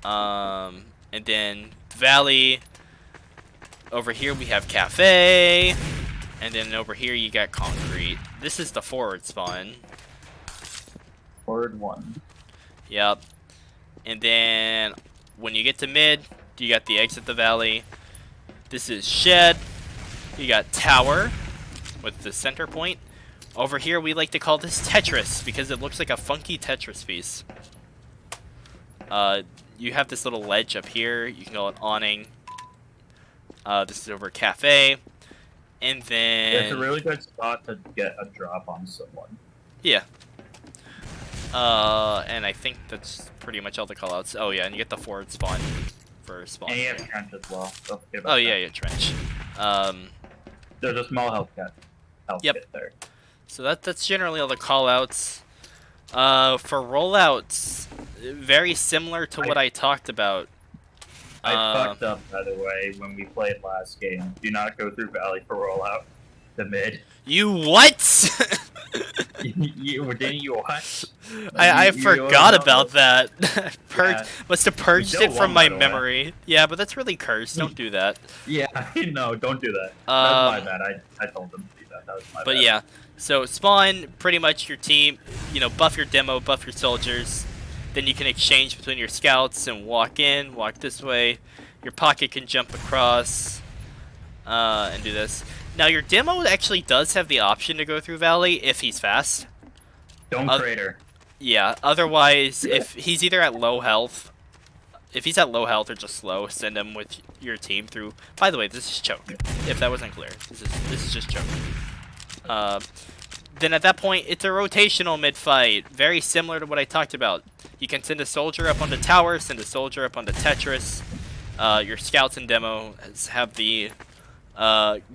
And then Valley. Over here, we have Cafe. And then over here, you got Concrete. This is the forward spawn. Forward 1. Yep. And then when you get to mid, you got the exit the Valley. This is Shed. You got Tower with the center point. Over here, we like to call this Tetris because it looks like a funky Tetris piece. You have this little ledge up here. You can call it awning. This is over Cafe. And then... It's a really good spot to get a drop on someone. Yeah. And I think that's pretty much all the callouts. Oh yeah, and you get the forward spawn for spawn. And you have trench as well. Don't forget about Oh yeah, that. yeah, trench. There's a small health kit there. So that's generally all the callouts. For rollouts, very similar to what I talked about. I fucked up, by the way, when we played last game. Do not go through Valley for rollout. The mid. You what? Didn't you watch? I forgot about that. Yeah. Must have purged You it don't from want, my by the way. memory. Yeah, but that's really cursed. Don't do that. Yeah, no, don't do that. That's my bad. I told them to do that. That was my bad. But yeah, so spawn, pretty much your team, you know, buff your demo, buff your soldiers. Then you can exchange between your scouts and walk in, walk this way. Your pocket can jump across and do this. Now your demo actually does have the option to go through Valley if he's fast. Don't crater. Yeah, otherwise, if he's either at low health, if he's at low health or just slow, send him with your team through. By the way, this is choke. If that wasn't clear, this is just choke. Then at that point, it's a rotational mid-fight, very similar to what I talked about. You can send a soldier up onto tower, send a soldier up onto Tetris. Your scouts and demo have the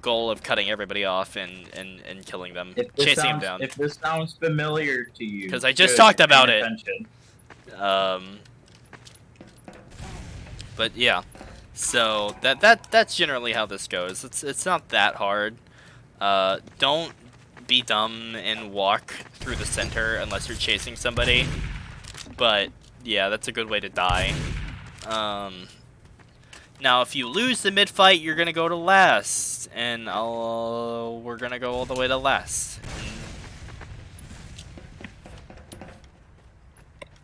goal of cutting everybody off and killing them, chasing them down. If this sounds familiar to you, Because I just talked about it. attention. But yeah, so that's generally how this goes. It's not that hard. Don't be dumb and walk through the center unless you're chasing somebody. But yeah, that's a good way to die. Now, if you lose the mid-fight, you're gonna go to last, and we're gonna go all the way to last.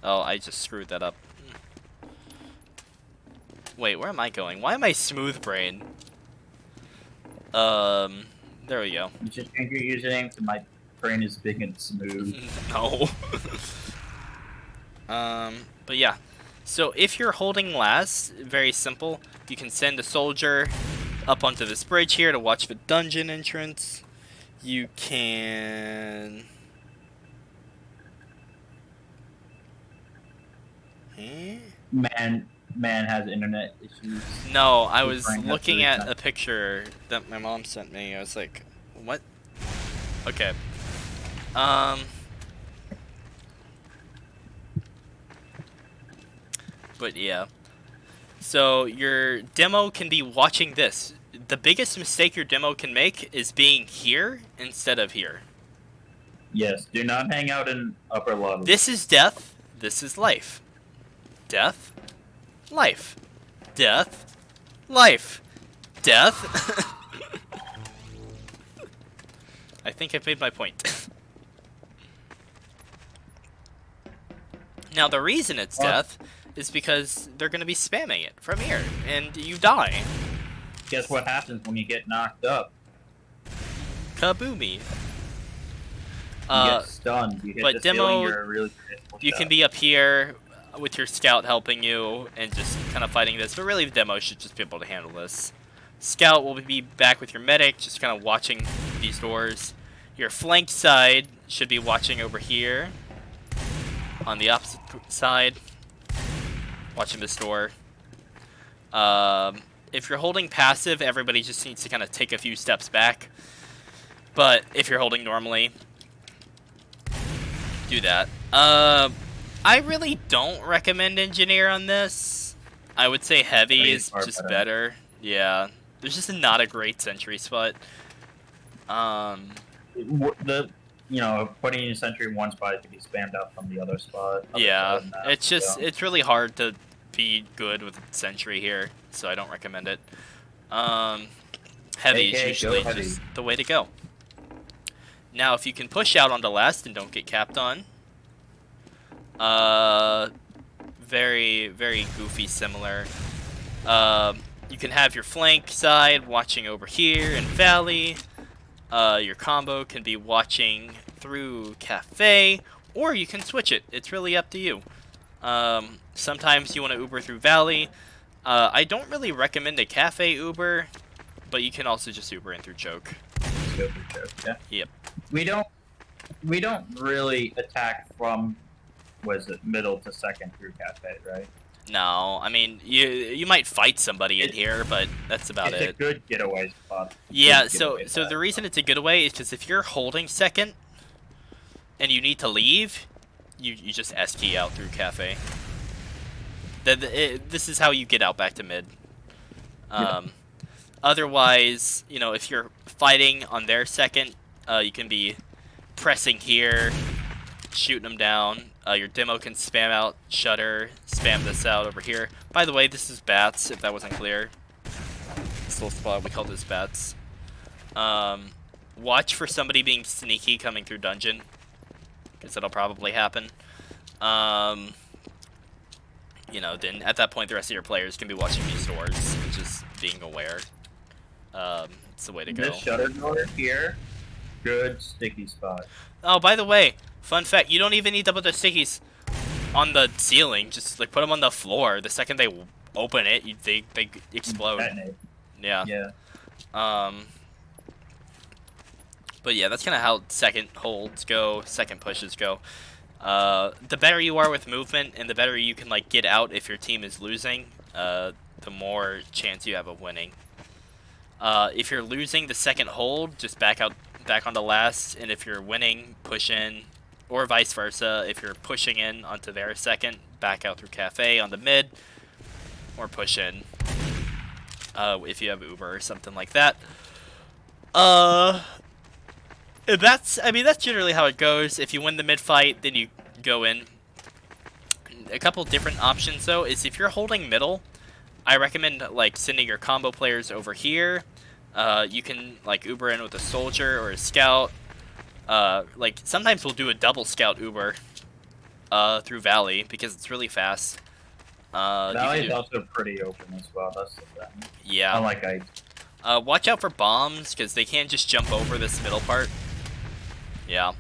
Oh, I just screwed that up. Wait, where am I going? Why am I smooth brain? There we go. You should change your username to my brain is big and smooth. No. But yeah. So if you're holding last, very simple. You can send a soldier up onto this bridge here to watch the dungeon entrance. You can... Eh? Man has internet issues. No, I was brain has looking really at tough. a picture that my mom sent me. I was like, what? Okay. But yeah. So your demo can be watching this. The biggest mistake your demo can make is being here instead of here. Yes, do not hang out in upper level. This is death. This is life. Death. Life. Death. Life. Death. I think I've made my point. Now the reason it's death is because they're going to be spamming it from here, and you die. Guess what happens when you get knocked up? Kaboomy. You get stunned. You hit but the demo, ceiling, you're a really critical you shot. can be up here with your scout helping you and just kind of fighting this, but really the demo should just be able to handle this. Scout will be back with your medic, just kind of watching these doors. Your flank side should be watching over here. On the opposite side, watching this door. If you're holding passive, everybody just needs to kind of take a few steps back. But if you're holding normally, do that. I really don't recommend engineer on this. I would say heavy is just better. Yeah, there's just not a great sentry spot. Putting in sentry in one spot can be spammed out from the other spot. Yeah, it's just it's really hard to be good with sentry here, so I don't recommend it. Heavy is usually just the way to go. Now, if you can push out onto last and don't get capped on, very, very goofy similar. You can have your flank side watching over here in Valley. Your combo can be watching through Cafe, or you can switch it. It's really up to you. Sometimes you want to Uber through Valley. I don't really recommend a Cafe Uber, but you can also just Uber in through Choke. Go through Choke, yeah. Yep. We don't really attack from middle to second through Cafe, right? No, I mean you might fight somebody in here, but that's about it. It's a good getaway spot. Yeah, so the reason it's a getaway is because if you're holding second and you need to leave, you just S key out through Cafe. This is how you get out back to mid. Otherwise, if you're fighting on their second, you can be pressing here, shooting them down. Your demo can spam out Shutter, spam this out over here. By the way, this is Bats, if that wasn't clear. This little spot, we call this Bats. Watch for somebody being sneaky coming through dungeon, because that'll probably happen. Then at that point, the rest of your players can be watching these doors and just being aware. It's the way to go. This Shutter door here, good sticky spot. Oh, by the way, fun fact, you don't even need to put the stickies on the ceiling. Just like put them on the floor. The second they open it, they explode. Detonate. Yeah. Yeah. But yeah, that's kind of how second holds go, second pushes go. The better you are with movement, and the better you can get out if your team is losing, the more chance you have of winning. If you're losing the second hold, just back on the last, and if you're winning, push in, or vice versa. If you're pushing in onto their second, back out through Cafe on the mid, or push in. If you have Uber or something like that. That's generally how it goes. If you win the mid fight, then you go in. A couple different options though is if you're holding middle, I recommend sending your combo players over here. You can Uber in with a soldier or a scout. Sometimes we'll do a double scout Uber through Valley because it's really fast. Valley is also pretty open as well. That's the thing. Yeah. Unlike Ice. Watch out for bombs, because they can't just jump over this middle part. Yeah.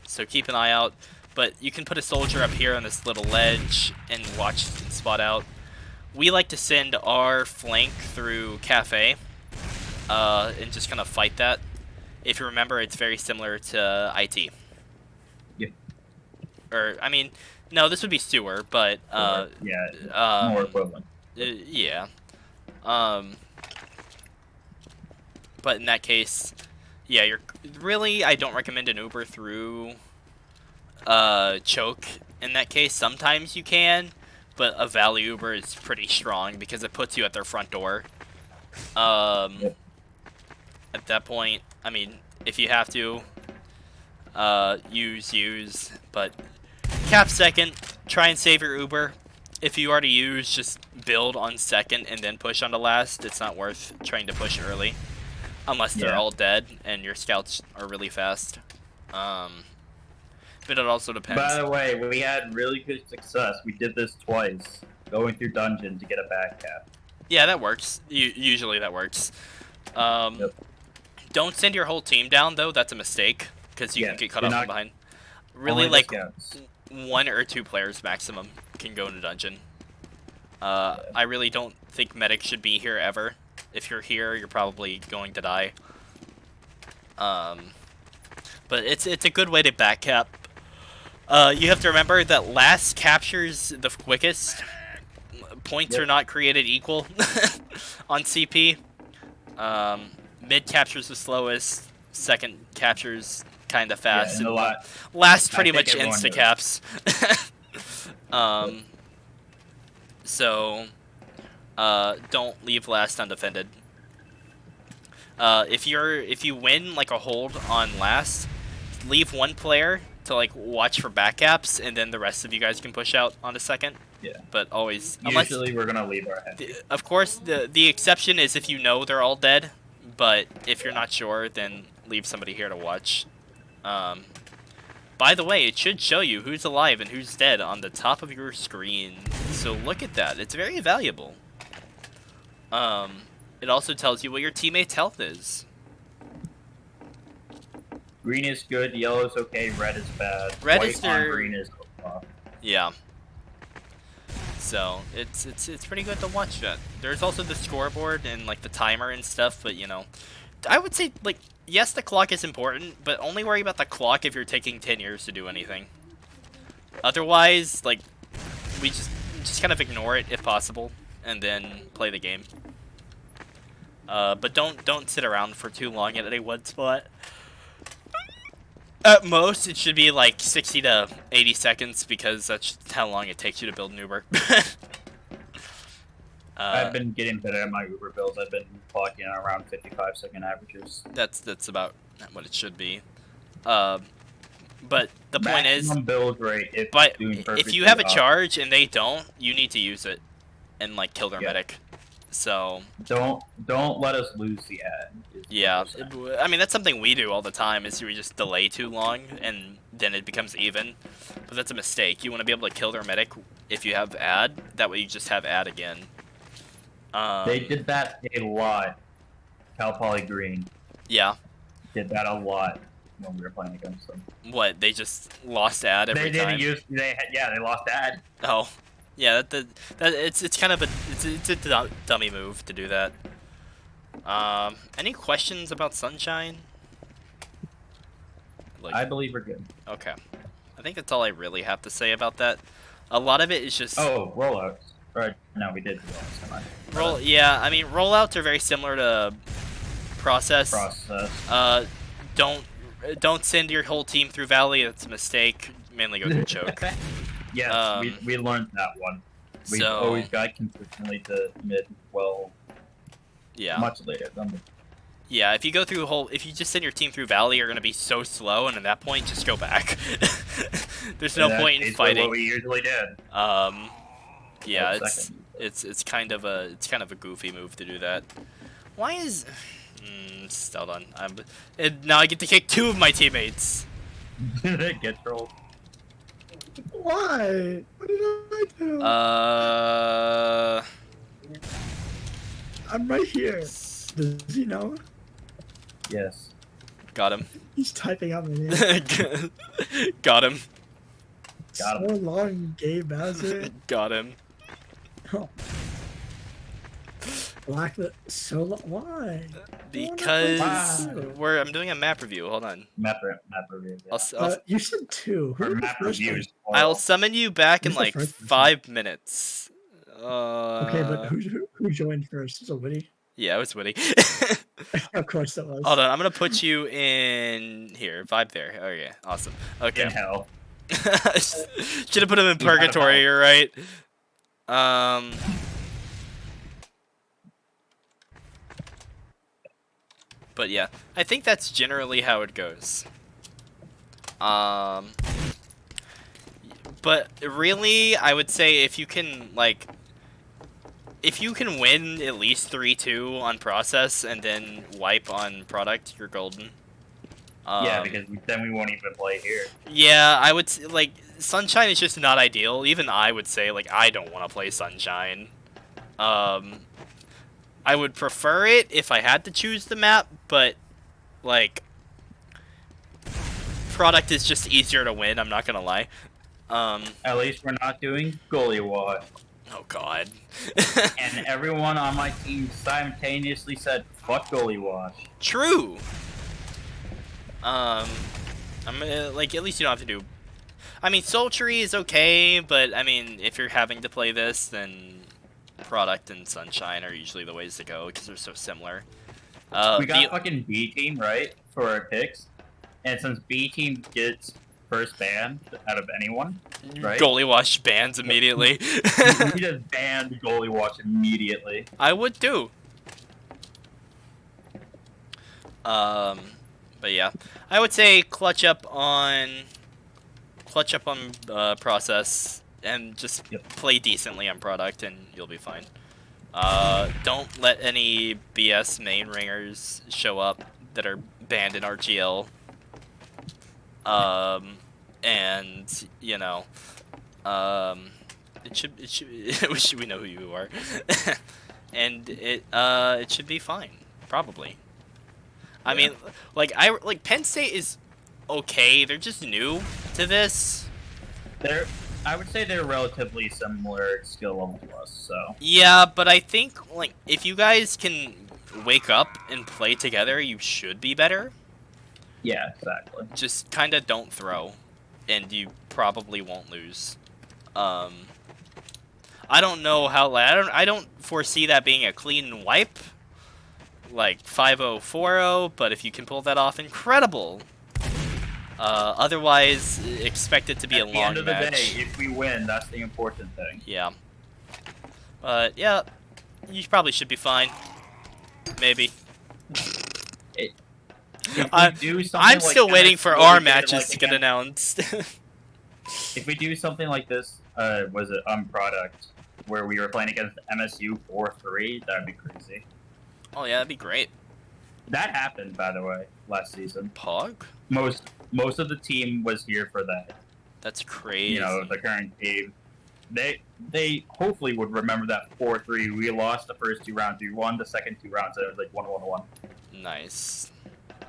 So keep an eye out. But you can put a soldier up here on this little ledge and watch and spot out. We like to send our flank through Cafe, and just kind of fight that. If you remember, it's very similar to IT. Yeah. Or, I mean, no, this would be Sewer, but, yeah, more equivalent. Yeah. But in that case, yeah, I don't recommend an Uber through Choke. In that case, sometimes you can, but a Valley Uber is pretty strong because it puts you at their front door. Yep. At that point, I mean, if you have to, use, but cap second, try and save your Uber. If you already use, just build on second and then push on the last. It's not worth trying to push early. Unless they're all dead and your scouts are really fast. But it also depends. By the way, we had really good success. We did this twice, going through dungeon to get a back cap. Yeah, that works. Usually that works. Yep. Don't send your whole team down, though. That's a mistake, because you can get cut off from behind. Really, like, 1 or 2 players maximum can go into dungeon. I really don't think medic should be here ever. If you're here, you're probably going to die. But it's a good way to back cap. You have to remember that last captures the quickest. Points are not created equal on CP. Mid captures the slowest. Second captures kind of fast. Yeah, and last pretty much insta caps. So don't leave last undefended. If you win like a hold on last, leave 1 player to like watch for back caps, and then the rest of you guys can push out on a second. Yeah. But always, usually we're gonna leave our head. Of course, the exception is if you know they're all dead. But if you're not sure, then leave somebody here to watch. By the way, it should show you who's alive and who's dead on the top of your screen. So look at that. It's very valuable. It also tells you what your teammate's health is. Green is good, yellow is okay, red is bad. Red White is their... green is off. Yeah. So it's pretty good to watch that. There's also the scoreboard and like the timer and stuff, but you know, I would say like yes, the clock is important, but only worry about the clock if you're taking 10 years to do anything. Otherwise, like we just kind of ignore it if possible, and then play the game. But don't sit around for too long at any one spot. At most, it should be like 60 to 80 seconds because that's just how long it takes you to build an Uber. I've been getting better at my Uber builds. I've been clocking around 55-second averages. That's about what it should be. But the point is, build rate if you have a charge and they don't, you need to use it and like kill their medic. So don't let us lose the ad. Yeah, I mean that's something we do all the time. Is we just delay too long and then it becomes even. But that's a mistake. You want to be able to kill their medic if you have ad. That way you just have ad again. They did that a lot. Cal Poly Green. Yeah. Did that a lot when we were playing against them. What? They just lost ad every time. They lost ad. Oh. Yeah, it's kind of it's a dummy move to do that. Any questions about Sunshine? Like, I believe we're good. Okay. I think that's all I really have to say about that. A lot of it is just... Oh, rollouts. Right. No, we did rollouts. Yeah, I mean, rollouts are very similar to process. Don't send your whole team through Valley. That's a mistake. Mainly go through Choke. Yes, we learned that one. We always got consistently to mid, well, much later than Yeah, if you go through if you just send your team through Valley, you're gonna be so slow, and at that point, just go back. There's no point in fighting. What we usually did. Yeah, it's kind of a goofy move to do that. Why is still done? Now I get to kick 2 of my teammates. Get trolled. Why? What did I do? I'm right here. Does he know? Yes. Got him. He's typing out my name. Got him. Got him. So long, Gay Bowser. Got him. Oh. Blacklit. So long. Why? Because Wow. I'm doing a map review. Hold on. Map review. Yeah. You said 2. Or Who was the map first one? reviews. I'll summon you back in Who's the like first person? 5 minutes. Okay, but who joined first? Was it Witty? Yeah, it was Witty. Of course it was. Hold on, I'm gonna put you in here. Vibe there. Oh yeah, awesome. Okay. In hell. Should have put him in purgatory. You're right. But yeah, I think that's generally how it goes. But really, I would say if you can win at least 3-2 on process and then wipe on product, you're golden. Yeah, because then we won't even play here. Yeah, I would like Sunshine is just not ideal. Even I would say like I don't want to play Sunshine. I would prefer it if I had to choose the map, but like product is just easier to win. I'm not gonna lie. At least we're not doing goalie wash. Oh god. And everyone on my team simultaneously said, "Fuck goalie wash." True. I'm like at least you don't have to do. I mean, Sultry is okay, but I mean, if you're having to play this, then product and Sunshine are usually the ways to go because they're so similar. We got fucking B team right for our picks, and since B team gets first ban out of anyone, right? Goalie wash bans immediately. We just banned goalie wash immediately. I would too. But yeah, I would say clutch up on process and just play decently on product, and you'll be fine. Don't let any BS main ringers show up that are banned in RGL. And you know, it should we know who you are, and it should be fine, probably. I mean, like Penn State is okay. They're just new to this. I would say they're relatively similar skill level to us. So yeah, but I think like if you guys can wake up and play together, you should be better. Yeah, exactly. Just kind of don't throw, and you probably won't lose. I don't know how. I don't foresee that being a clean wipe, like 5-0, 4-0. But if you can pull that off, incredible. Otherwise, expect it to be a long match. At the end of the day, if we win, that's the important thing. Yeah. But yeah, you probably should be fine. Maybe. I'm still waiting for our matches to get announced. If we do something like this, was it on product, where we were playing against MSU 4-3, that'd be crazy. Oh yeah, that'd be great. That happened, by the way, last season. Pog? Most of the team was here for that. That's crazy. You know, the current team. They hopefully would remember that 4-3. We lost the first 2 rounds. We won the second 2 rounds, and it was like 1-1-1. Nice.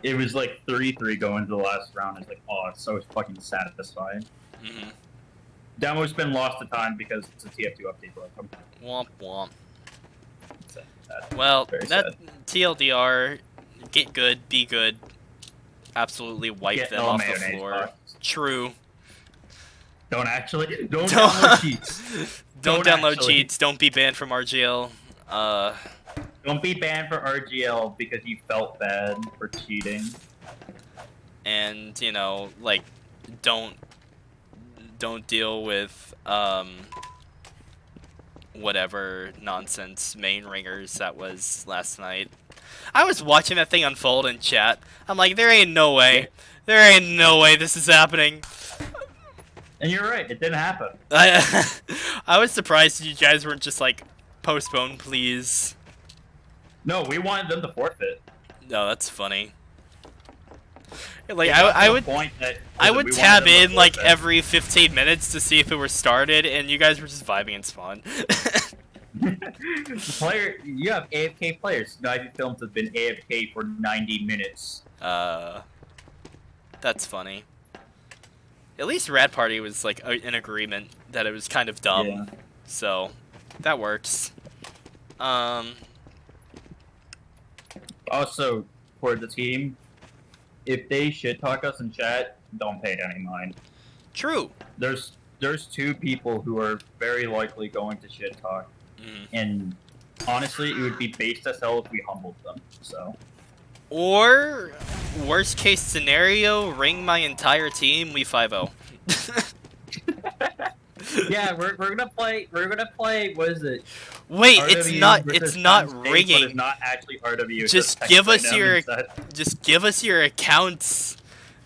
It was like 3-3 going to the last round. It's like, oh, it's so fucking satisfying. Mm-hmm. Demo's been lost to time because it's a TF2 update broke them. Womp womp. Sad. Well, Very that sad. TLDR, get good, be good. Absolutely wipe them off the floor. True. Don't download cheats. Don't download cheats. Don't be banned from RGL. Don't be banned for RGL because you felt bad for cheating. And you know, like, don't deal with whatever nonsense main ringers that was last night. I was watching that thing unfold in chat. I'm like, there ain't no way. There ain't no way this is happening. And you're right, it didn't happen. I was surprised you guys weren't just like, postpone, please. No, we wanted them to forfeit. No, that's funny. Like It got to I the would point that I we would wanted tab them to in like forfeit. every 15 minutes to see if it were started, and you guys were just vibing in spawn. You have AFK players. Nivy Films have been AFK for 90 minutes. That's funny. At least Rad Party was like in agreement that it was kind of dumb, Yeah. so that works. Also, for the team, if they shit talk us in chat, don't pay any mind. True. There's two people who are very likely going to shit talk, and honestly, it would be based as hell if we humbled them. So. Or worst case scenario, ring my entire team. We 5-0. Yeah, we're gonna play. We're gonna play. What is it? Wait, RWU it's not versus Times State, but ringing. it's not actually RWU. it's Just Texas give us A&M your instead. just give us your accounts.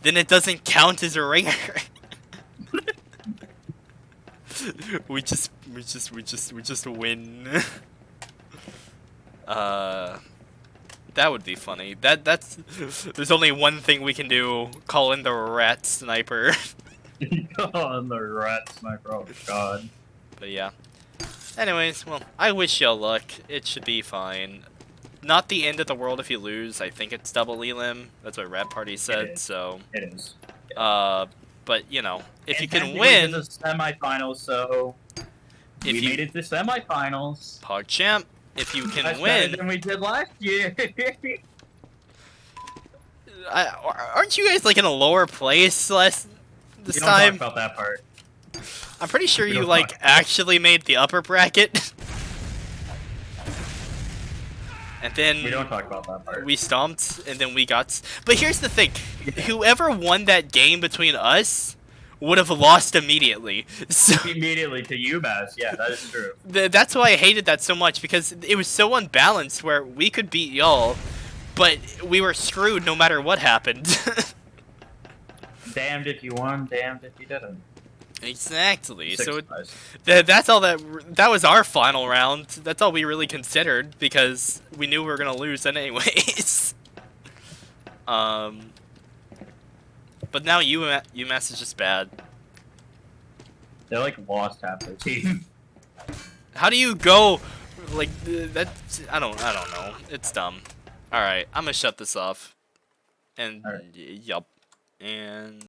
Then it doesn't count as a ringer. we just win. That would be funny. That's there's only one thing we can do. Call in the rat sniper. On the rat sniper. Oh god. But yeah. Anyways, well, I wish y'all luck. It should be fine. Not the end of the world if you lose. I think it's double elim. That's what Rad Party said. So. It is. But you know, if you can We win, made it to the semifinals, so if we you made it to semifinals. PogChamp, if you can That's win, better than we did last year. aren't you guys like in a lower place this We don't time? talk about that part. I'm pretty sure We you don't like talk. actually made the upper bracket. And then We don't talk about that part. we stomped, and then we got. But here's the thing: whoever won that game between us would have lost immediately. So Immediately to UMass, yeah, that is true. that's why I hated that so much, because it was so unbalanced. Where we could beat y'all, but we were screwed no matter what happened. Damned if you won, damned if you didn't. Exactly. Six So guys. that's all that was our final round. That's all we really considered, because we knew we were gonna lose anyways. But now UMass is just bad. They like lost half their team. How do you go like that? I don't know. It's dumb. All right, I'm gonna shut this off. And All right. yup. And